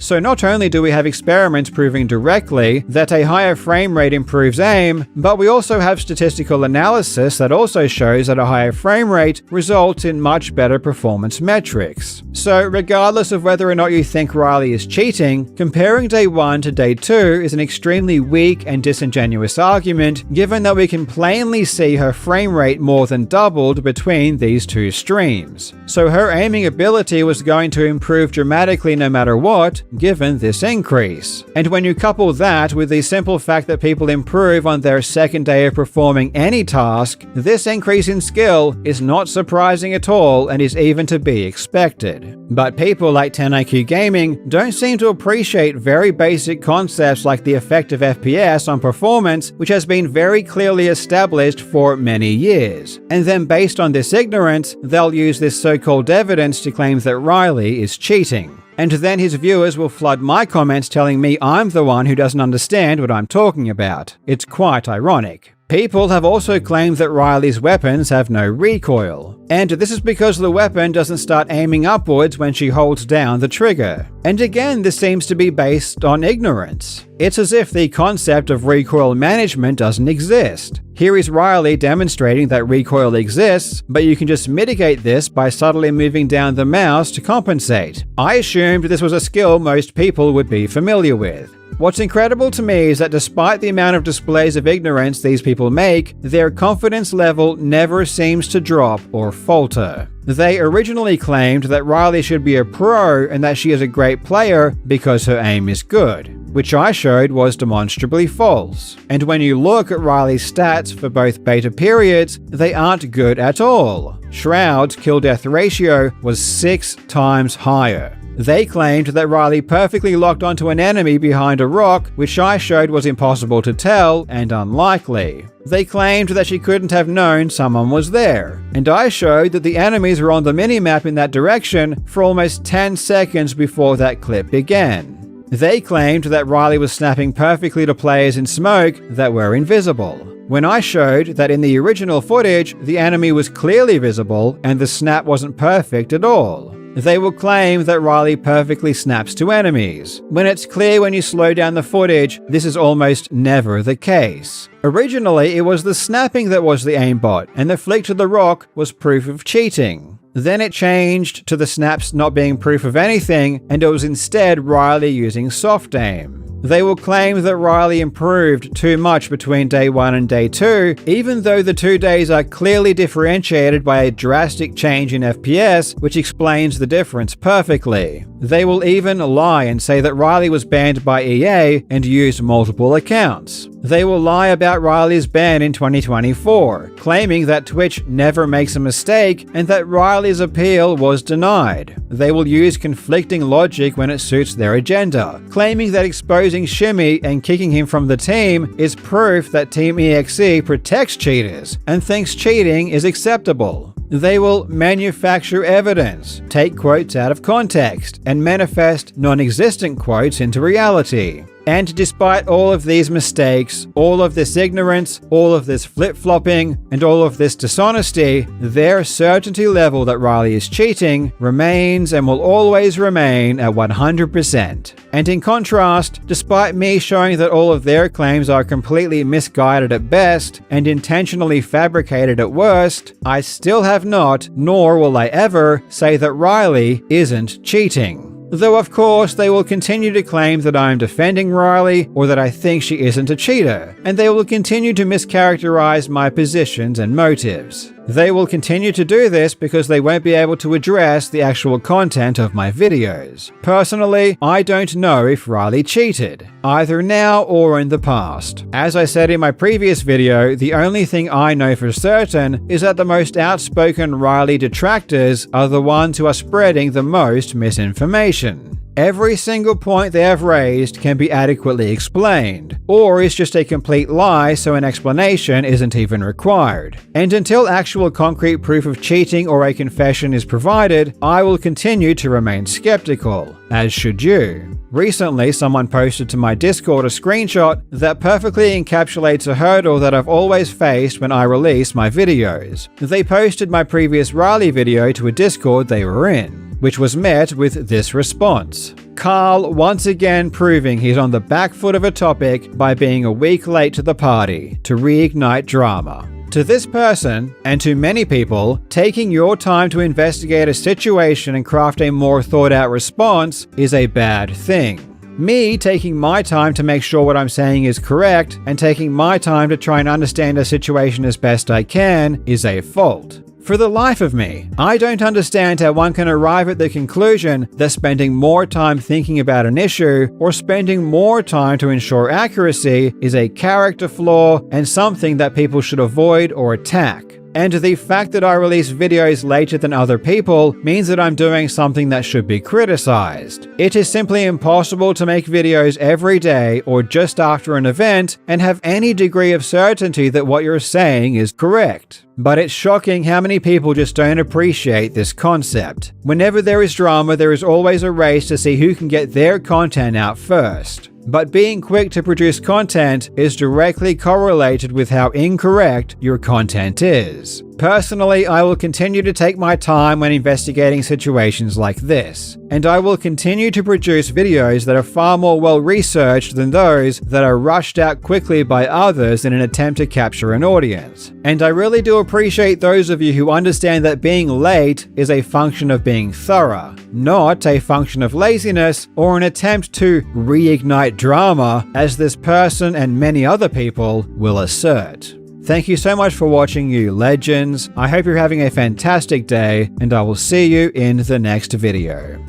So not only do we have experiments proving directly that a higher frame rate improves aim, but we also have statistical analysis that also shows that a higher frame rate results in much better performance metrics. So regardless of whether or not you think Riley is cheating, comparing day 1 to day 2 is an extremely weak and disingenuous argument, given that we can plainly see her frame rate more than doubled between these two streams. So her aiming ability was going to improve dramatically no matter what, given this increase. And when you couple that with the simple fact that people improve on their second day of performing any task, this increase in skill is not surprising at all and is even to be expected. But people like 10IQ Gaming don't seem to appreciate very basic concepts like the effect of FPS on performance, which has been very clearly established for many years. And then based on this ignorance, they'll use this so-called evidence to claim that Riley is cheating. And then his viewers will flood my comments telling me I'm the one who doesn't understand what I'm talking about. It's quite ironic. People have also claimed that Riley's weapons have no recoil, and this is because the weapon doesn't start aiming upwards when she holds down the trigger. And again, this seems to be based on ignorance. It's as if the concept of recoil management doesn't exist. Here is Riley demonstrating that recoil exists, but you can just mitigate this by subtly moving down the mouse to compensate. I assumed this was a skill most people would be familiar with. What's incredible to me is that despite the amount of displays of ignorance these people make, their confidence level never seems to drop or falter. They originally claimed that Riley should be a pro and that she is a great player because her aim is good, which I showed was demonstrably false. And when you look at Riley's stats for both beta periods, they aren't good at all. Shroud's kill-death ratio was 6 times higher. They claimed that Riley perfectly locked onto an enemy behind a rock, which I showed was impossible to tell and unlikely. They claimed that she couldn't have known someone was there, and I showed that the enemies were on the minimap in that direction for almost 10 seconds before that clip began. They claimed that Riley was snapping perfectly to players in smoke that were invisible, when I showed that in the original footage, the enemy was clearly visible and the snap wasn't perfect at all. They will claim that Riley perfectly snaps to enemies, when it's clear when you slow down the footage, this is almost never the case. Originally, it was the snapping that was the aimbot, and the flick to the rock was proof of cheating. Then it changed to the snaps not being proof of anything, and it was instead Riley using soft aim. They will claim that Riley improved too much between day 1 and day 2, even though the 2 days are clearly differentiated by a drastic change in FPS, which explains the difference perfectly. They will even lie and say that Riley was banned by EA and used multiple accounts. They will lie about Riley's ban in 2024, claiming that Twitch never makes a mistake and that Riley's appeal was denied. They will use conflicting logic when it suits their agenda, claiming that exposing Shimmy and kicking him from the team is proof that Team EXE protects cheaters and thinks cheating is acceptable. They will manufacture evidence, take quotes out of context, and manifest non-existent quotes into reality. And despite all of these mistakes, all of this ignorance, all of this flip-flopping, and all of this dishonesty, their certainty level that Riley is cheating remains and will always remain at 100%. And in contrast, despite me showing that all of their claims are completely misguided at best and intentionally fabricated at worst, I still have not, nor will I ever, say that Riley isn't cheating. Though of course they will continue to claim that I am defending Riley or that I think she isn't a cheater, and they will continue to mischaracterize my positions and motives. They will continue to do this because they won't be able to address the actual content of my videos. Personally, I don't know if Riley cheated, either now or in the past. As I said in my previous video, the only thing I know for certain is that the most outspoken Riley detractors are the ones who are spreading the most misinformation. Every single point they have raised can be adequately explained, or is just a complete lie so an explanation isn't even required. And until actual concrete proof of cheating or a confession is provided, I will continue to remain skeptical, as should you. Recently, someone posted to my Discord a screenshot that perfectly encapsulates a hurdle that I've always faced when I release my videos. They posted my previous Riley video to a Discord they were in, which was met with this response. Carl once again proving he's on the back foot of a topic by being a week late to the party to reignite drama. To this person, and to many people, taking your time to investigate a situation and craft a more thought-out response is a bad thing. Me taking my time to make sure what I'm saying is correct and taking my time to try and understand a situation as best I can is a fault. For the life of me, I don't understand how one can arrive at the conclusion that spending more time thinking about an issue or spending more time to ensure accuracy is a character flaw and something that people should avoid or attack. And the fact that I release videos later than other people means that I'm doing something that should be criticized. It is simply impossible to make videos every day or just after an event and have any degree of certainty that what you're saying is correct. But it's shocking how many people just don't appreciate this concept. Whenever there is drama, there is always a race to see who can get their content out first. But being quick to produce content is directly correlated with how incorrect your content is. Personally, I will continue to take my time when investigating situations like this, and I will continue to produce videos that are far more well-researched than those that are rushed out quickly by others in an attempt to capture an audience. And I really do appreciate those of you who understand that being late is a function of being thorough, not a function of laziness or an attempt to reignite drama, as this person and many other people will assert. Thank you so much for watching, you legends. I hope you're having a fantastic day, and I will see you in the next video.